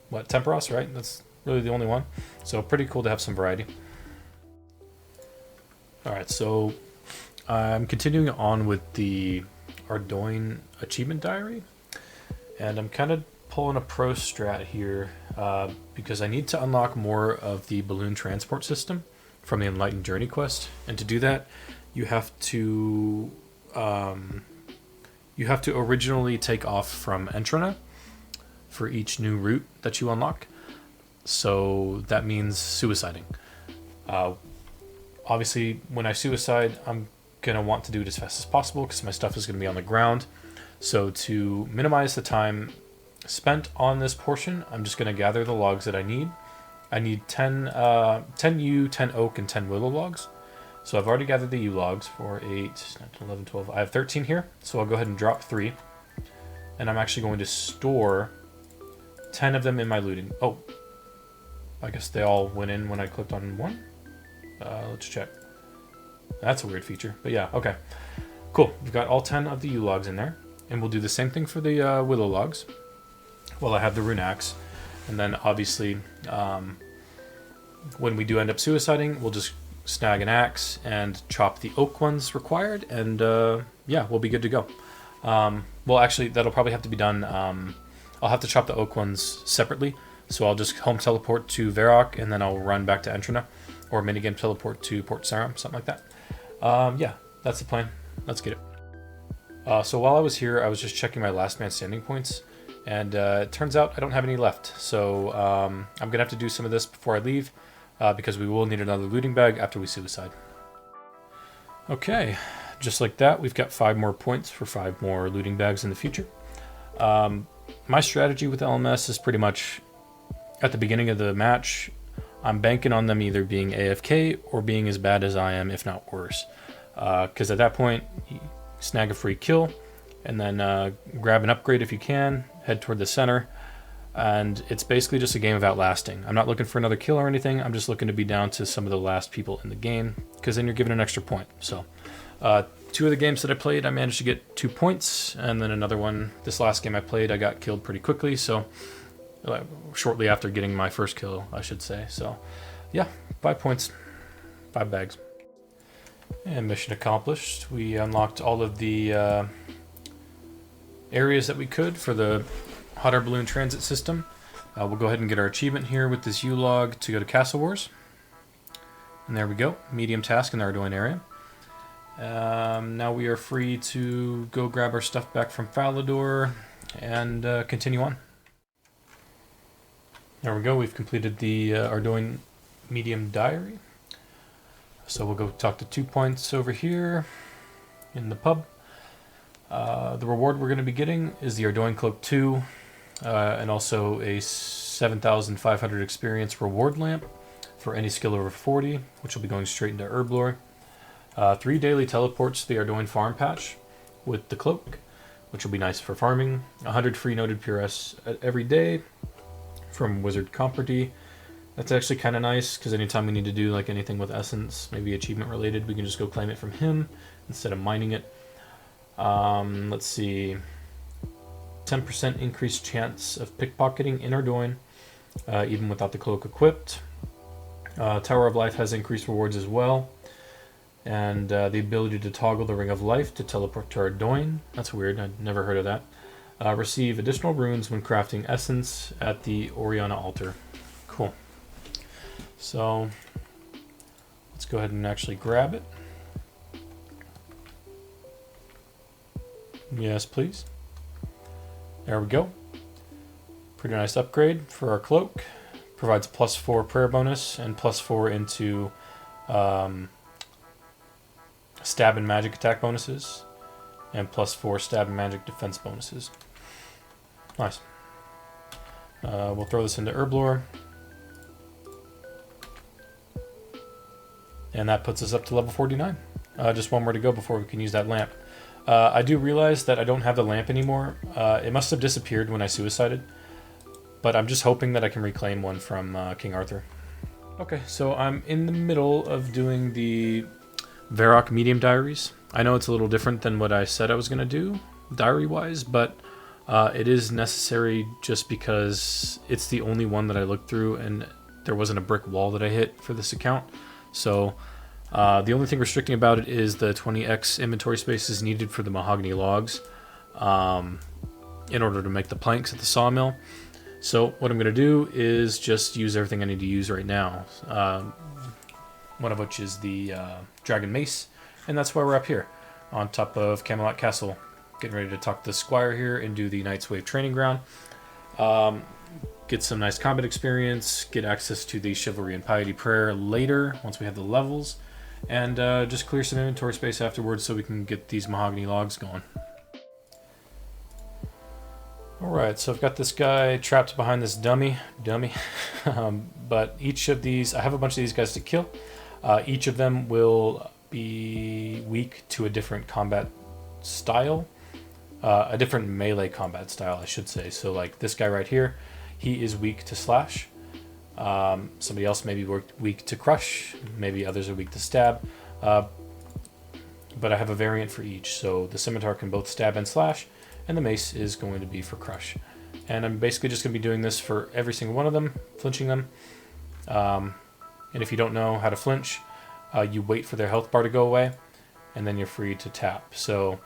What, Temperos, right? That's really the only one. So pretty cool to have some variety. Alright, so I'm continuing on with the Ardoin Achievement Diary. And I'm kind of pulling a pro strat here because I need to unlock more of the balloon transport system from the Enlightened Journey quest. And to do that, you have to originally take off from Entrana for each new route that you unlock. So that means suiciding. Obviously, when I suicide, I'm going to want to do it as fast as possible because my stuff is going to be on the ground. So to minimize the time spent on this portion, I'm just going to gather the logs that I need. I need 10 yew, 10 oak, and 10 willow logs. So I've already gathered the yew logs for 8, 9, 11, 12. I have 13 here, so I'll go ahead and drop 3. And I'm actually going to store 10 of them in my looting. Oh, I guess they all went in when I clicked on one. Let's check. That's a weird feature, but yeah, okay. Cool, we've got all 10 of the yew logs in there. And we'll do the same thing for the willow logs. Well, I have the rune axe. And then obviously, when we do end up suiciding, we'll just snag an axe and chop the oak ones required, and yeah, we'll be good to go. Well, actually, that'll probably have to be done. I'll have to chop the oak ones separately, so I'll just home teleport to Varrock, and then I'll run back to Entrana, or minigame teleport to Port Sarum, something like that. Yeah, that's the plan. Let's get it. So while I was here, I was just checking my last man standing points, and it turns out I don't have any left. So I'm gonna have to do some of this before I leave. Because we will need another looting bag after we suicide. Okay, just like that, we've got 5 more points for 5 more looting bags in the future. My strategy with LMS is pretty much, at the beginning of the match, I'm banking on them either being AFK or being as bad as I am, if not worse. Because at that point, you snag a free kill, and then grab an upgrade if you can, head toward the center, and it's basically just a game of outlasting. I'm not looking for another kill or anything. I'm just looking to be down to some of the last people in the game, because then you're given an extra point. So 2 of the games that I played, I managed to get 2 points, and then another one, this last game I played, I got killed pretty quickly, so shortly after getting my first kill, I should say. So yeah, 5 points, 5 bags. And mission accomplished. We unlocked all of the areas that we could for the hot air balloon transit system. We'll go ahead and get our achievement here with this U-log to go to Castle Wars. And there we go, medium task in the Ardoin area. Now we are free to go grab our stuff back from Falador and continue on. There we go, we've completed the Ardoin medium diary. So we'll go talk to 2 points over here in the pub. The reward we're going to be getting is the Ardoin Cloak 2 and also a 7,500 experience reward lamp for any skill over 40, which will be going straight into Herblore. 3 daily teleports to the Ardoin farm patch with the cloak, which will be nice for farming. 100 free noted PRS every day from Wizard Comperty. That's actually kind of nice, because anytime we need to do like anything with Essence, maybe achievement related, we can just go claim it from him instead of mining it. Let's see. 10% increased chance of pickpocketing in Ardoin, even without the cloak equipped. Tower of Life has increased rewards as well. And the ability to toggle the Ring of Life to teleport to Ardoin. That's weird, I'd never heard of that. Receive additional runes when crafting Essence at the Oriana altar. Cool. So, let's go ahead and actually grab it. Yes, please. There we go. Pretty nice upgrade for our cloak. Provides +4 prayer bonus and +4 into stab and magic attack bonuses, and +4 stab and magic defense bonuses. Nice. We'll throw this into Herblore. And that puts us up to level 49. Just one more to go before we can use that lamp. I do realize that I don't have the lamp anymore. It must have disappeared when I suicided. But I'm just hoping that I can reclaim one from King Arthur. Okay, so I'm in the middle of doing the Varrock Medium Diaries. I know it's a little different than what I said I was going to do, diary-wise, but it is necessary just because it's the only one that I looked through and there wasn't a brick wall that I hit for this account. So the only thing restricting about it is the 20x inventory space is needed for the mahogany logs in order to make the planks at the sawmill. So what I'm going to do is just use everything I need to use right now. One of which is the Dragon Mace, and that's why we're up here on top of Camelot Castle, getting ready to talk to the Squire here and do the Knight's Wave training ground. Get some nice combat experience, get access to the Chivalry and Piety Prayer later once we have the levels, and just clear some inventory space afterwards so we can get these mahogany logs going. Alright, so I've got this guy trapped behind this dummy. But each of these, I have a bunch of these guys to kill. Each of them will be weak to a different combat style. A different melee combat style, I should say. So like this guy right here, he is weak to slash. Somebody else may be weak to crush. Maybe others are weak to stab. But I have a variant for each. So the scimitar can both stab and slash. And the mace is going to be for crush. And I'm basically just going to be doing this for every single one of them, flinching them. And if you don't know how to flinch, you wait for their health bar to go away, and then you're free to tap. So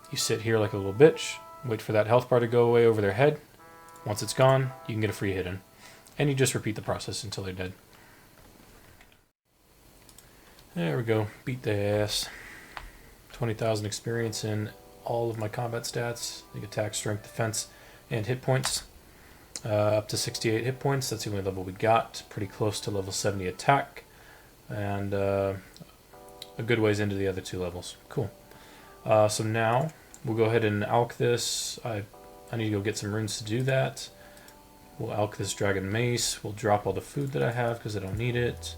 you sit here like a little bitch, wait for that health bar to go away over their head. Once it's gone, you can get a free hit in. And you just repeat the process until they're dead. There we go, beat the ass. 20,000 experience in all of my combat stats, like attack, strength, defense, and hit points. Up to 68 hit points, that's the only level we got. Pretty close to level 70 attack. And a good ways into the other 2 levels. Cool. So now, we'll go ahead and alch this. I need to go get some runes to do that. We'll alch this dragon mace. We'll drop all the food that I have because I don't need it.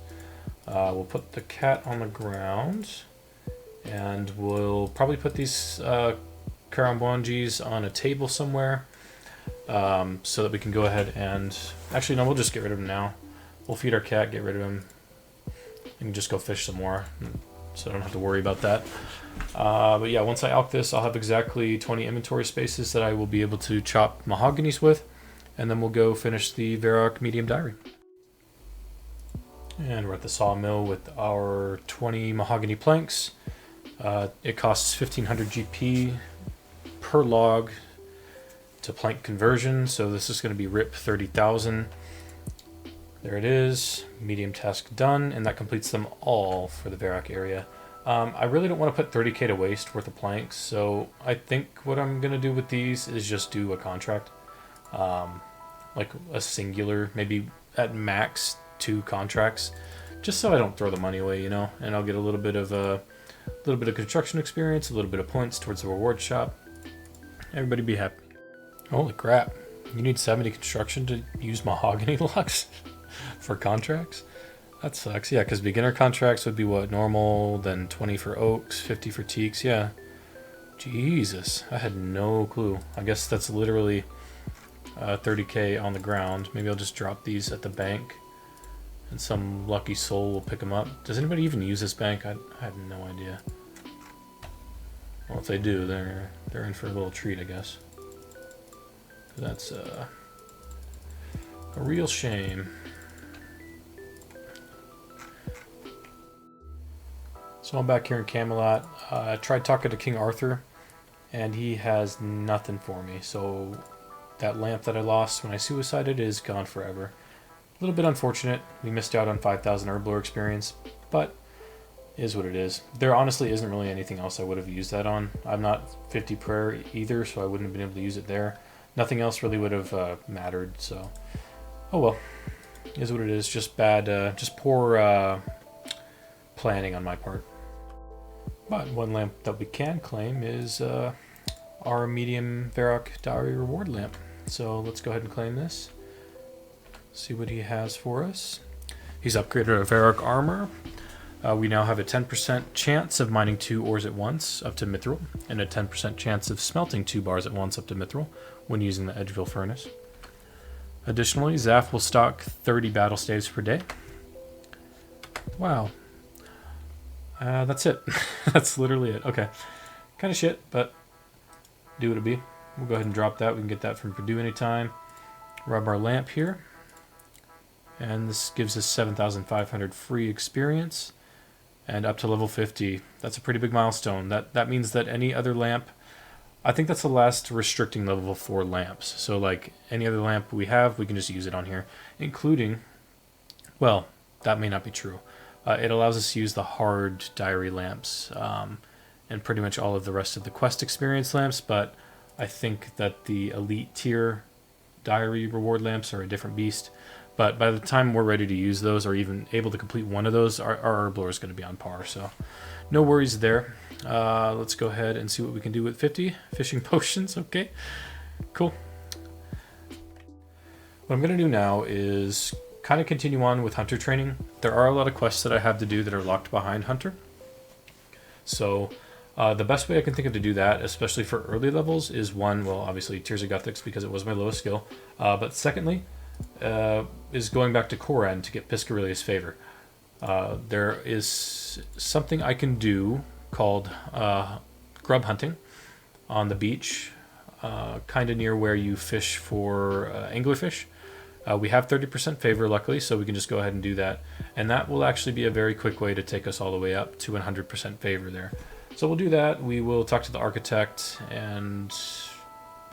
We'll put the cat on the ground. And we'll probably put these Karambwanjis on a table somewhere so that we can go ahead and... Actually, no, we'll just get rid of him now. We'll feed our cat, get rid of him, and just go fish some more, so I don't have to worry about that. But yeah, once I alch this, I'll have exactly 20 inventory spaces that I will be able to chop mahoganies with, and then we'll go finish the Varrock Medium Diary. And we're at the sawmill with our 20 mahogany planks. It costs 1500 GP per log to plank conversion. So this is going to be RIP 30,000. There it is, medium task done, and that completes them all for the Varrock area. I really don't want to put 30k to waste worth of planks, so I think what I'm going to do with these is just do a contract. Like a singular, maybe at max 2 contracts, just so I don't throw the money away, you know, and I'll get a little bit of construction experience, a little bit of points towards the reward shop. Everybody be happy. Holy crap, you need 70 construction to use mahogany logs for contracts? That sucks. Yeah, because beginner contracts would be what, normal, then 20 for oaks, 50 for teaks. Yeah. Jesus, I had no clue. I guess that's literally 30k on the ground. Maybe I'll just drop these at the bank and some lucky soul will pick them up. Does anybody even use this bank? I had no idea. Well, if they do, they're in for a little treat, I guess. That's a real shame. So I'm back here in Camelot. I tried talking to King Arthur, and he has nothing for me. So that lamp that I lost when I suicided is gone forever. A little bit unfortunate. We missed out on 5,000 Herblore experience, but is what it is. There honestly isn't really anything else I would have used that on. I'm not 50 prayer either, so I wouldn't have been able to use it there. Nothing else really would have mattered, so oh well. Is what it is. Just bad, just poor planning on my part. But one lamp that we can claim is our medium Varrock Diary reward lamp. So let's go ahead and claim this. See what he has for us. He's upgraded our Varrock armor. We now have a 10% chance of mining 2 ores at once up to mithril, and a 10% chance of smelting 2 bars at once up to mithril when using the Edgeville furnace. Additionally, Zaf will stock 30 battle staves per day. Wow. That's it. That's literally it. Okay. Kind of shit, but do what it be. We'll go ahead and drop that. We can get that from Purdue anytime. Rub our lamp here. And this gives us 7,500 free experience. And up to level 50. That's a pretty big milestone. That means that any other lamp... I think that's the last restricting level 4 lamps. So like any other lamp we have, we can just use it on here. Including... Well, that may not be true. It allows us to use the hard diary lamps and pretty much all of the rest of the quest experience lamps, but I think that the elite tier diary reward lamps are a different beast. But by the time we're ready to use those, or even able to complete one of those, our Herblore is going to be on par, so no worries there. Let's go ahead and see what we can do with 50 fishing potions. Okay, cool. What I'm going to do now is kind of continue on with hunter training. There are a lot of quests that I have to do that are locked behind hunter. So the best way I can think of to do that, especially for early levels, is one, well, obviously Tears of Guthix because it was my lowest skill. But secondly, is going back to Kourend to get Piscarilius' favor. There is something I can do called grub hunting on the beach, kind of near where you fish for anglerfish. We have 30% favor, luckily, so we can just go ahead and do that. And that will actually be a very quick way to take us all the way up to 100% favor there. So we'll do that. We will talk to the architect and,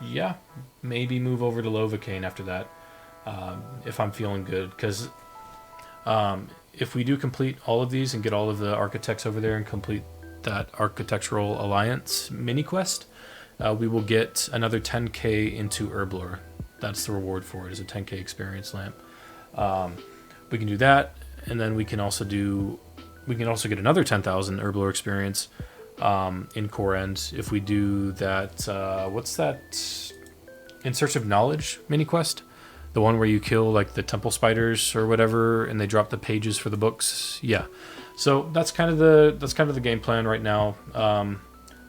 yeah, maybe move over to Lovacaine after that, if I'm feeling good. Because if we do complete all of these and get all of the architects over there and complete that Architectural Alliance mini quest, we will get another 10k into Herblore. That's the reward for it, is a 10k experience lamp. We can do that, and then we can also get another 10,000 Herblore experience in Kourend if we do that. What's that? In Search of Knowledge mini quest, the one where you kill like the temple spiders or whatever, and they drop the pages for the books. Yeah. So that's kind of the game plan right now.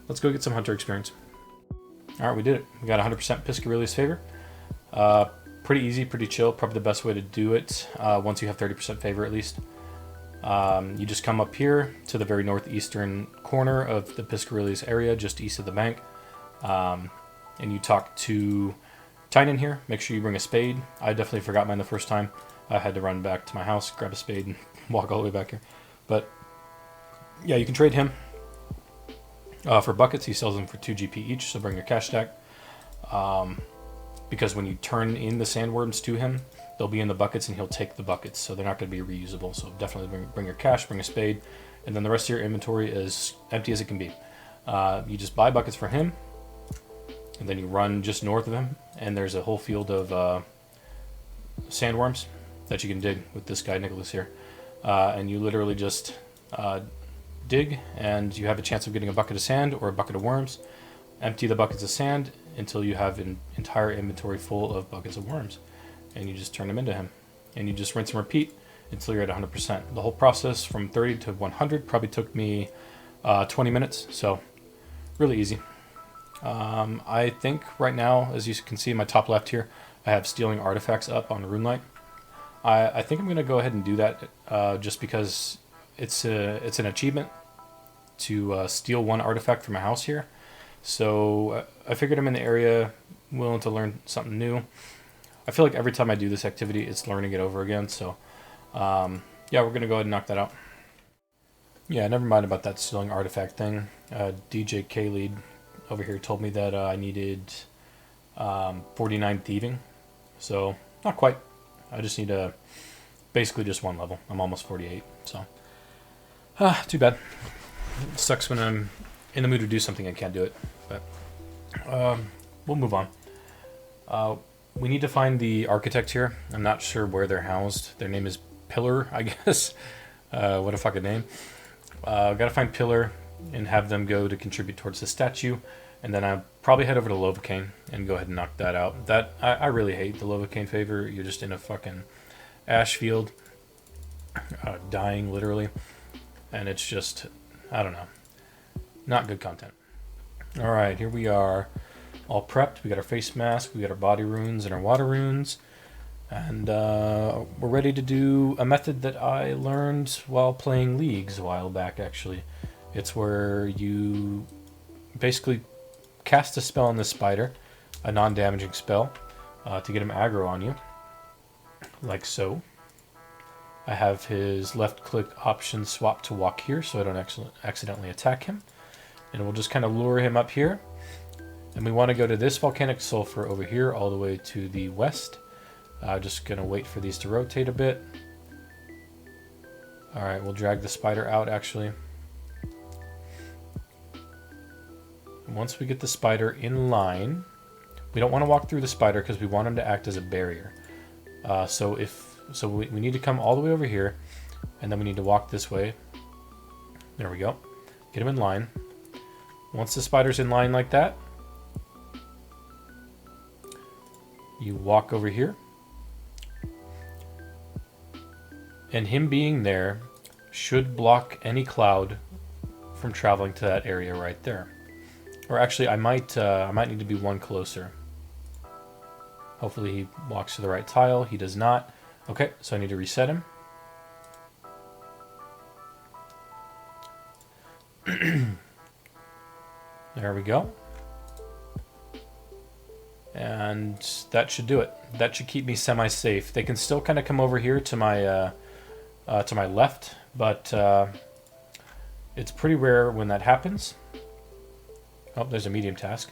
Let's go get some hunter experience. All right, we did it. We got 100% Piscarilius' favor. Pretty easy, pretty chill. Probably the best way to do it once you have 30% favor at least. You just come up here to the very northeastern corner of the Piscarilius area, just east of the bank, and you talk to Tynan here. Make sure you bring a spade. I definitely forgot mine the first time. I had to run back to my house, grab a spade, and walk all the way back here. But yeah, you can trade him for buckets. He sells them for 2 GP each, so bring your cash stack. because when you turn in the sandworms to him, they'll be in the buckets and he'll take the buckets, so they're not going to be reusable. So definitely bring your cash, bring a spade, and then the rest of your inventory is empty as it can be. You just buy buckets for him, and then you run just north of him, and there's a whole field of sandworms that you can dig with this guy Nicholas here, and you literally just dig, and you have a chance of getting a bucket of sand or a bucket of worms. Empty the buckets of sand until you have an entire inventory full of buckets of worms, and you just turn them into him, and you just rinse and repeat until you're at 100%. The whole process from 30 to 100 probably took me 20 minutes, so really easy. I think right now, as you can see in my top left here, I have stealing artifacts up on RuneLight. I think I'm going to go ahead and do that just because it's an achievement to steal one artifact from a house here. So I figured I'm in the area, willing to learn something new. I feel like every time I do this activity, it's learning it over again. So yeah, we're going to go ahead and knock that out. Yeah, never mind about that stealing artifact thing. DJ K-Lead over here told me that I needed 49 thieving. So not quite. I just need basically just one level. I'm almost 48, so too bad. It sucks when I'm in the mood to do something I can't do it, but we'll move on. We need to find the architect here. I'm not sure where they're housed. Their name is Pillar, I guess. What a fucking name. Gotta find Pillar and have them go to contribute towards the statue, and then I'll probably head over to Lovacane and go ahead and knock that out. That I really hate the Lovacane favor. You're just in a fucking ash field, dying literally, and it's just, I don't know, not good content. All right, here we are, all prepped. We got our face mask, we got our body runes and our water runes, and we're ready to do a method that I learned while playing Leagues a while back, actually. It's where you basically cast a spell on this spider, a non-damaging spell, to get him aggro on you, like so. I have his left click option swap to walk here so I don't accidentally attack him. And we'll just kind of lure him up here. And we want to go to this volcanic sulfur over here all the way to the west. Just going to wait for these to rotate a bit. Alright, we'll drag the spider out actually. Once we get the spider in line, we don't want to walk through the spider because we want him to act as a barrier. So we need to come all the way over here, and then we need to walk this way. There we go. Get him in line. Once the spider's in line like that, you walk over here. And him being there should block any cloud from traveling to that area right there. Or actually, I might need to be one closer. Hopefully he walks to the right tile. He does not. Okay, so I need to reset him. There we go. And that should do it. That should keep me semi-safe. They can still kind of come over here to my left, but it's pretty rare when that happens. Oh, there's a medium task.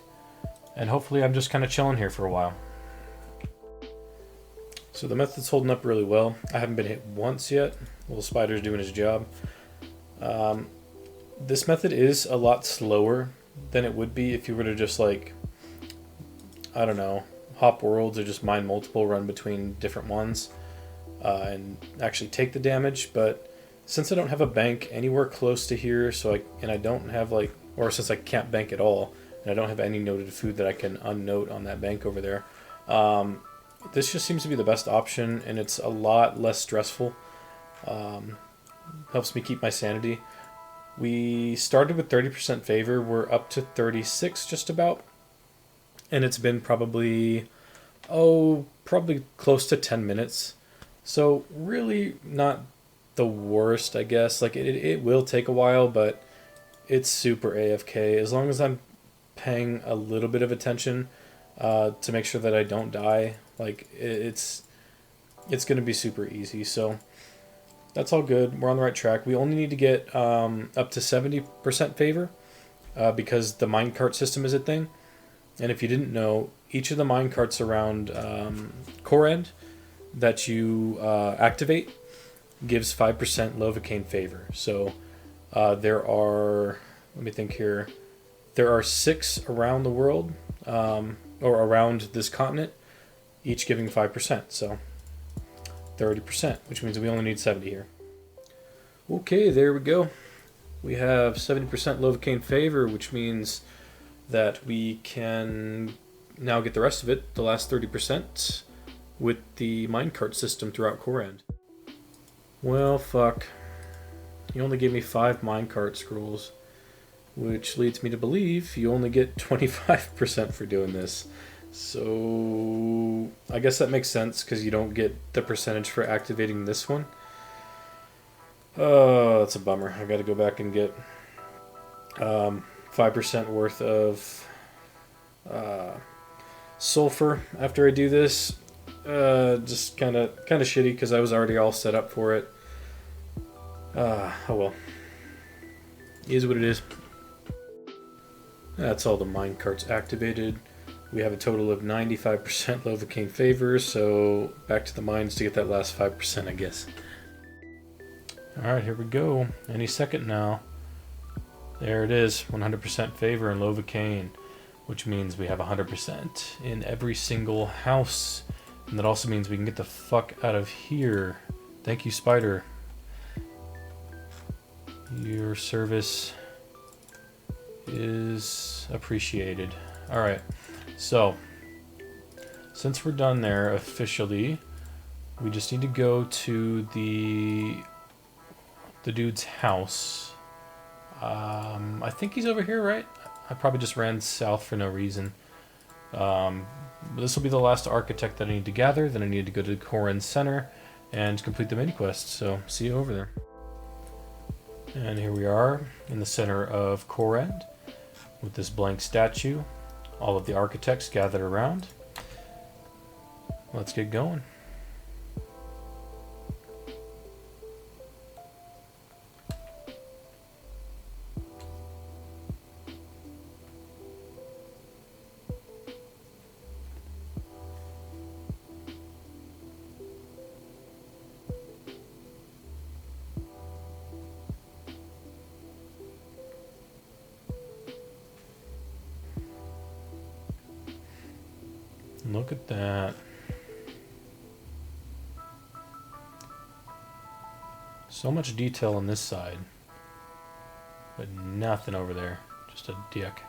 And hopefully I'm just kind of chilling here for a while. So the method's holding up really well. I haven't been hit once yet. Little spider's doing his job. This method is a lot slower than it would be if you were to just like, I don't know, hop worlds or just mine multiple, run between different ones, and actually take the damage. But since I don't have a bank anywhere close to here, and I don't have like, or since I can't bank at all, and I don't have any noted food that I can unnote on that bank over there, this just seems to be the best option, and it's a lot less stressful. Helps me keep my sanity. We started with 30% favor. We're up to 36 just about. And it's been probably close to 10 minutes. So really not the worst, I guess. Like it will take a while, but it's super AFK. As long as I'm paying a little bit of attention to make sure that I don't die, like it's going to be super easy. So that's all good. We're on the right track. We only need to get up to 70% favor because the minecart system is a thing. And if you didn't know, each of the minecarts around Kourend that you activate gives 5% Lovacaine favor. So there are, let me think here, there are 6 around the world, or around this continent, each giving 5%. So 30%, which means we only need 70 here. Okay, there we go. We have 70% Lovacaine favor, which means that we can now get the rest of it, the last 30%, with the minecart system throughout Kourend. Well, fuck. You only gave me 5 minecart scrolls, which leads me to believe you only get 25% for doing this. So I guess that makes sense because you don't get the percentage for activating this one. Oh, that's a bummer. I got to go back and get 5% worth of sulfur after I do this. Just kind of shitty because I was already all set up for it. Oh well. It is what it is. That's all the minecarts activated. We have a total of 95% Lovacaine favor, so back to the mines to get that last 5%, I guess. Alright, here we go. Any second now. There it is, 100% favor in Lovacaine, which means we have 100% in every single house. And that also means we can get the fuck out of here. Thank you, Spider. Your service is appreciated. Alright, so since we're done there officially, we just need to go to the dude's house. I think he's over here, right? I probably just ran south for no reason. This will be the last architect that I need to gather. Then I need to go to Kourend Center and complete the mini quest. So see you over there. And here we are in the center of Kourend with this blank statue. All of the architects gathered around. Let's get going. Look at that. So much detail on this side, but nothing over there. Just a dick.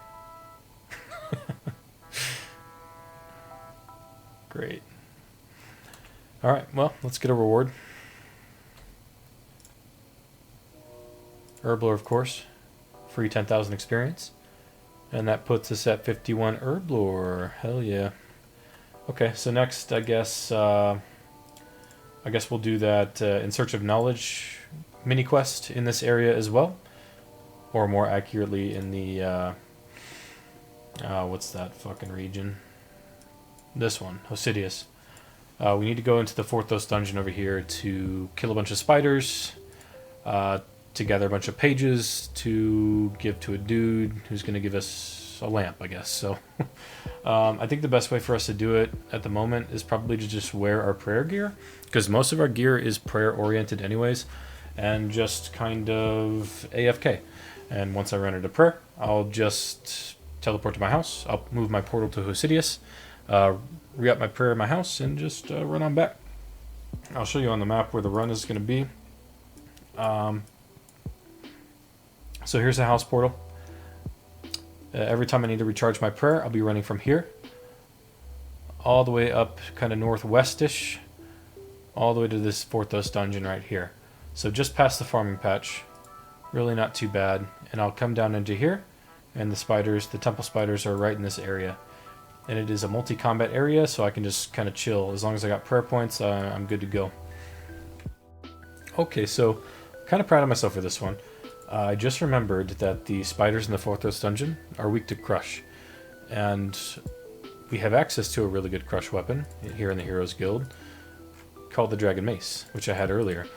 Great. Alright, well, let's get a reward. Herblore, of course. Free 10,000 experience. And that puts us at 51 Herblore. Hell yeah. Okay, so next, I guess we'll do that In Search of Knowledge mini quest in this area as well, or more accurately in the what's that fucking region? This one, Hosidius. We need to go into the Forthos dungeon over here to kill a bunch of spiders, to gather a bunch of pages to give to a dude who's going to give us a lamp, I guess. So I think the best way for us to do it at the moment is probably to just wear our prayer gear, because most of our gear is prayer oriented anyways, and just kind of AFK. And once I run into prayer, I'll just teleport to my house. I'll move my portal to Hosidius, re-up my prayer in my house, and just run on back. I'll show you on the map where the run is going to be. So here's the house portal. Every time I need to recharge my prayer, I'll be running from here all the way up kind of northwestish, all the way to this Forthos dungeon right here. So just past the farming patch, really not too bad. And I'll come down into here, and the spiders, the temple spiders, are right in this area. And it is a multi-combat area, so I can just kind of chill. As long as I got prayer points, I'm good to go. Okay, so kind of proud of myself for this one. I just remembered that the spiders in the Forthos dungeon are weak to crush, and we have access to a really good crush weapon here in the Heroes Guild called the Dragon Mace, which I had earlier.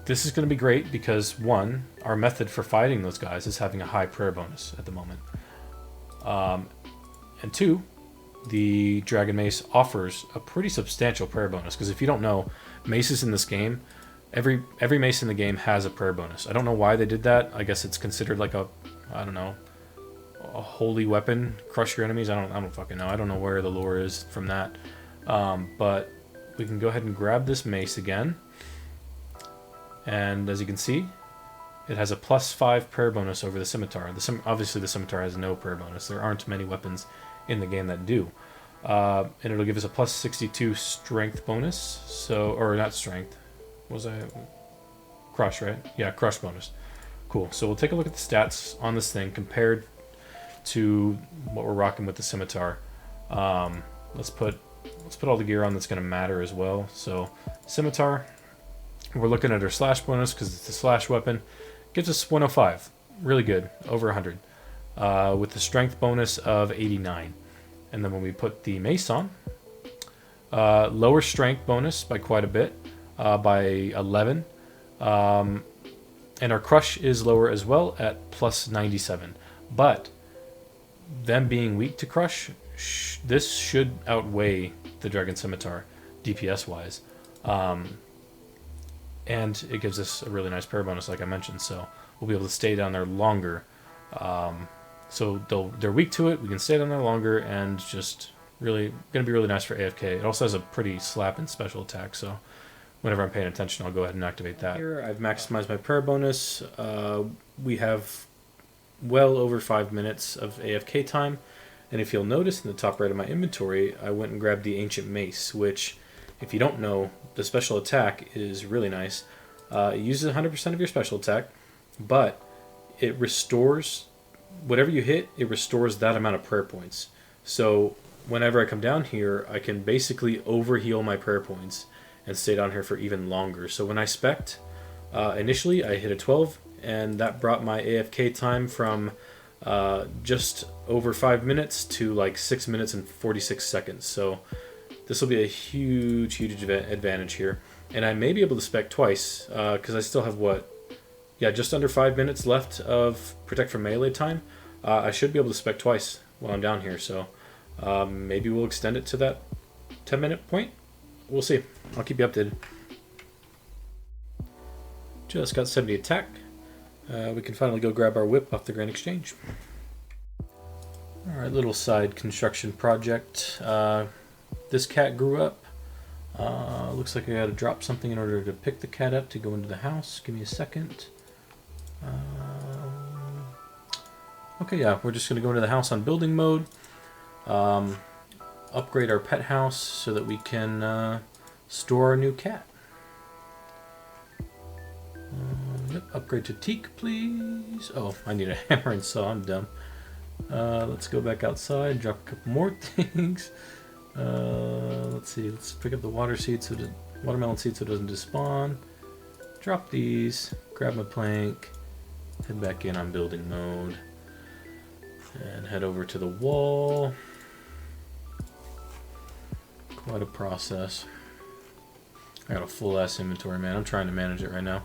This is going to be great because, one, our method for fighting those guys is having a high prayer bonus at the moment. And 2, the Dragon Mace offers a pretty substantial prayer bonus, because if you don't know, maces in this game, every mace in the game has a prayer bonus. I don't know why they did that. I guess it's considered like a holy weapon. Crush your enemies. I don't fucking know. I don't know where the lore is from that. But we can go ahead and grab this mace again. And as you can see, it has a +5 prayer bonus over the scimitar. Obviously the scimitar has no prayer bonus. There aren't many weapons in the game that do. And it'll give us a +62 strength bonus. So, or not strength. Crush, right? Yeah, crush bonus. Cool. So we'll take a look at the stats on this thing compared to what we're rocking with the scimitar. Let's put all the gear on that's going to matter as well. So scimitar, we're looking at our slash bonus because it's a slash weapon. Gives us 105. Really good. Over 100. With the strength bonus of 89. And then when we put the mace on, lower strength bonus by quite a bit, by 11. And our crush is lower as well at +97. But them being weak to crush, this should outweigh the Dragon Scimitar DPS wise. And it gives us a really nice prayer bonus, like I mentioned, so we'll be able to stay down there longer. So they're weak to it, we can stay down there longer, and just really going to be really nice for AFK. It also has a pretty slapping special attack, so whenever I'm paying attention, I'll go ahead and activate that. Here, I've maximized my prayer bonus. We have well over 5 minutes of AFK time, and if you'll notice in the top right of my inventory, I went and grabbed the Ancient Mace, which, if you don't know, the special attack is really nice. It uses 100% of your special attack, but it restores, whatever you hit, it restores that amount of prayer points. So whenever I come down here, I can basically overheal my prayer points and stay down here for even longer. So when I spec'd, initially I hit a 12, and that brought my AFK time from just over 5 minutes to like 6 minutes and 46 seconds. So this will be a huge advantage here. And I may be able to spec twice, because I still have just under 5 minutes left of Protect from Melee time. I should be able to spec twice while I'm down here, so maybe we'll extend it to that 10-minute point. We'll see. I'll keep you updated. Just got 70 attack. We can finally go grab our whip off the Grand Exchange. Alright, little side construction project. This cat grew up. Looks like I gotta drop something in order to pick the cat up to go into the house. Give me a second. Okay, yeah, we're just gonna go into the house on building mode. Upgrade our pet house so that we can store our new cat. Yep, upgrade to teak, please. Oh, I need a hammer and saw. I'm dumb. Let's go back outside, drop a couple more things. Let's see. Let's pick up the watermelon seed so it doesn't despawn. Drop these. Grab my plank. Head back in on building mode. And head over to the wall. Quite a process. I got a full ass inventory, man. I'm trying to manage it right now.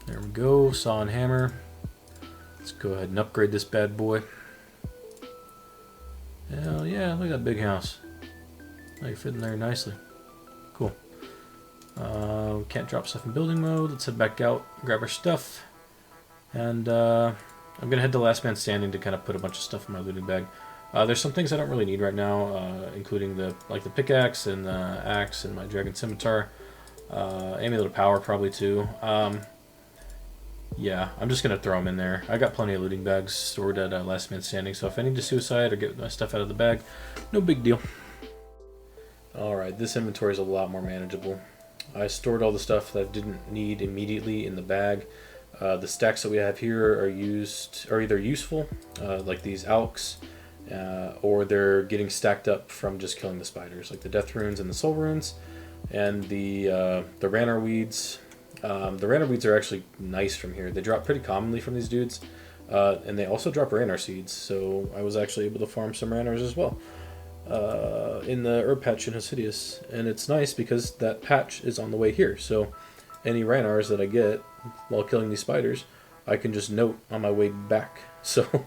There we go. Saw and hammer. Let's go ahead and upgrade this bad boy. Hell yeah, look at that big house. Oh, you're fitting there nicely. Cool. We can't drop stuff in building mode. Let's head back out, grab our stuff. And I'm going to head to Last Man Standing to kind of put a bunch of stuff in my looting bag. There's some things I don't really need right now, including the pickaxe and the axe and my dragon scimitar. Amulet of power probably too. Yeah, I'm just going to throw them in there. I got plenty of looting bags stored at Last Man Standing, so if I need to suicide or get my stuff out of the bag, no big deal. Alright, this inventory is a lot more manageable. I stored all the stuff that I didn't need immediately in the bag. The stacks that we have here are either useful, like these alks, or they're getting stacked up from just killing the spiders, like the death runes and the soul runes, and the ranner weeds. The ranner weeds are actually nice from here. They drop pretty commonly from these dudes, and they also drop ranner seeds, so I was actually able to farm some ranners as well in the herb patch in Hosidius, and it's nice because that patch is on the way here, so any ranners that I get while killing these spiders, I can just note on my way back. So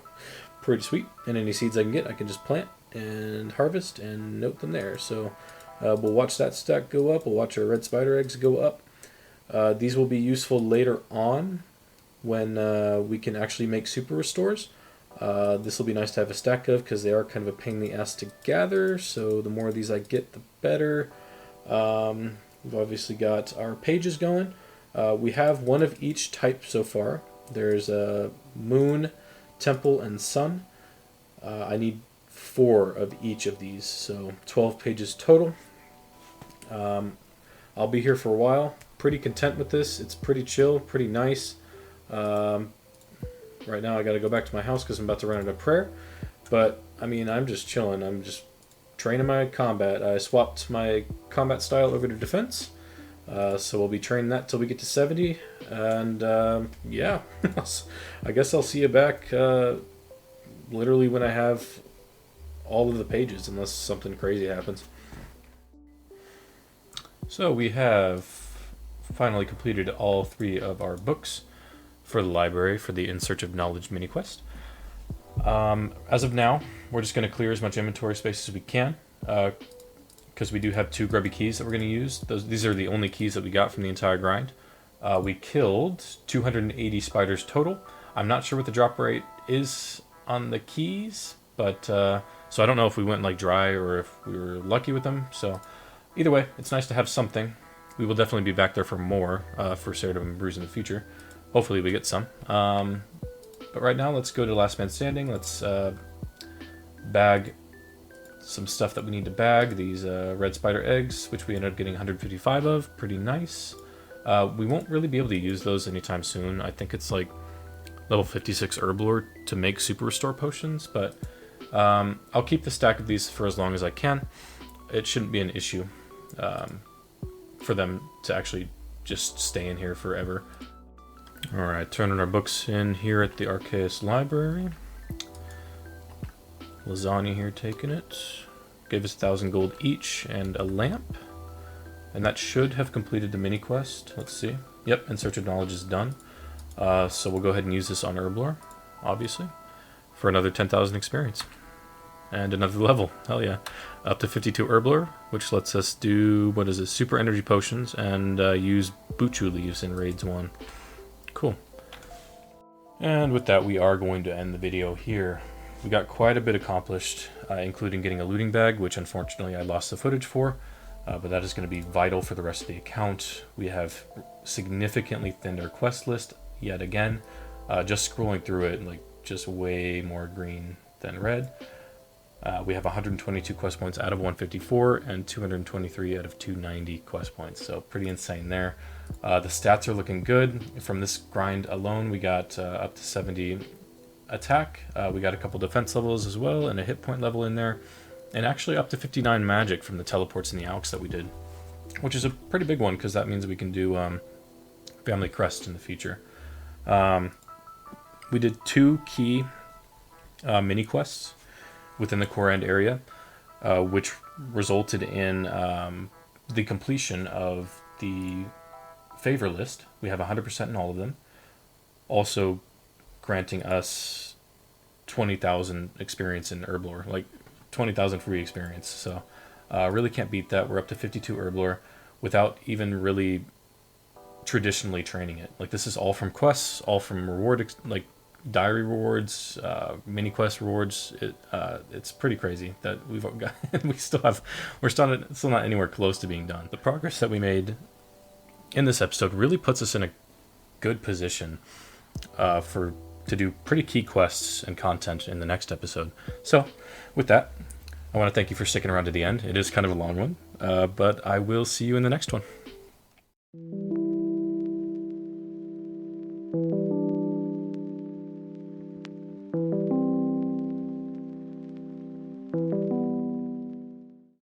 pretty sweet. And any seeds I can get, I can just plant and harvest and note them there. So we'll watch that stack go up. We'll watch our red spider eggs go up. These will be useful later on when we can actually make super restores. This will be nice to have a stack of because they are kind of a pain in the ass to gather. So the more of these I get, the better. We've obviously got our pages going. We have one of each type so far. There's moon, temple, and sun. I need 4 of each of these, so 12 pages total. I'll be here for a while. Pretty content with this. It's pretty chill, pretty nice. Right now I got to go back to my house because I'm about to run out of prayer. But, I mean, I'm just chilling. I'm just training my combat. I swapped my combat style over to defense. So we'll be training that till we get to 70. And, yeah. I guess I'll see you back literally when I have all of the pages, unless something crazy happens. So we have finally completed all 3 of our books for the library for the In Search of Knowledge mini quest. As of now, we're just going to clear as much inventory space as we can, because we do have 2 grubby keys that we're going to use. These are the only keys that we got from the entire grind. We killed 280 spiders total. I'm not sure what the drop rate is on the keys, but so I don't know if we went like dry or if we were lucky with them. So either way, it's nice to have something. We will definitely be back there for more for Sarah and Bruise in the future. Hopefully we get some. But right now, let's go to Last Man Standing. Let's bag some stuff that we need to bag. These red spider eggs, which we ended up getting 155 of. Pretty nice. We won't really be able to use those anytime soon. I think it's like level 56 herb lore to make super restore potions, but I'll keep the stack of these for as long as I can. It shouldn't be an issue for them to actually just stay in here forever. Alright, turning our books in here at the Arceus Library. Lasagna here taking it. Gave us 1,000 gold each and a lamp. And that should have completed the mini quest. Let's see. Yep, In Search of Knowledge is done. So we'll go ahead and use this on Herblore, obviously, for another 10,000 experience. And another level. Hell yeah. Up to 52 Herblore, which lets us do, what is it, super energy potions and use Buchu leaves in Raids 1. Cool. And with that, we are going to end the video here. We got quite a bit accomplished, including getting a looting bag, which unfortunately I lost the footage for, but that is going to be vital for the rest of the account. We have significantly thinned our quest list yet again. Just scrolling through it, like just way more green than red. We have 122 quest points out of 154 and 223 out of 290 quest points, so pretty insane there. The stats are looking good. From this grind alone, we got up to 70 attack. We got a couple defense levels as well and a hit point level in there, and actually up to 59 magic from the teleports and the alks that we did, which is a pretty big one because that means we can do Family Crest in the future. We did 2 key mini quests within the Kourend area, which resulted in the completion of the favor list. We have 100% in all of them, also granting us 20,000 experience in Herblore, like 20,000 free experience. So really can't beat that. We're up to 52 Herblore without even really traditionally training it. Like this is all from quests, all from reward, like diary rewards, mini quest rewards. It's pretty crazy that we've got. We're still not anywhere close to being done. The progress that we made in this episode really puts us in a good position to do pretty key quests and content in the next episode. So with that, I want to thank you for sticking around to the end. It is kind of a long one, but I will see you in the next one.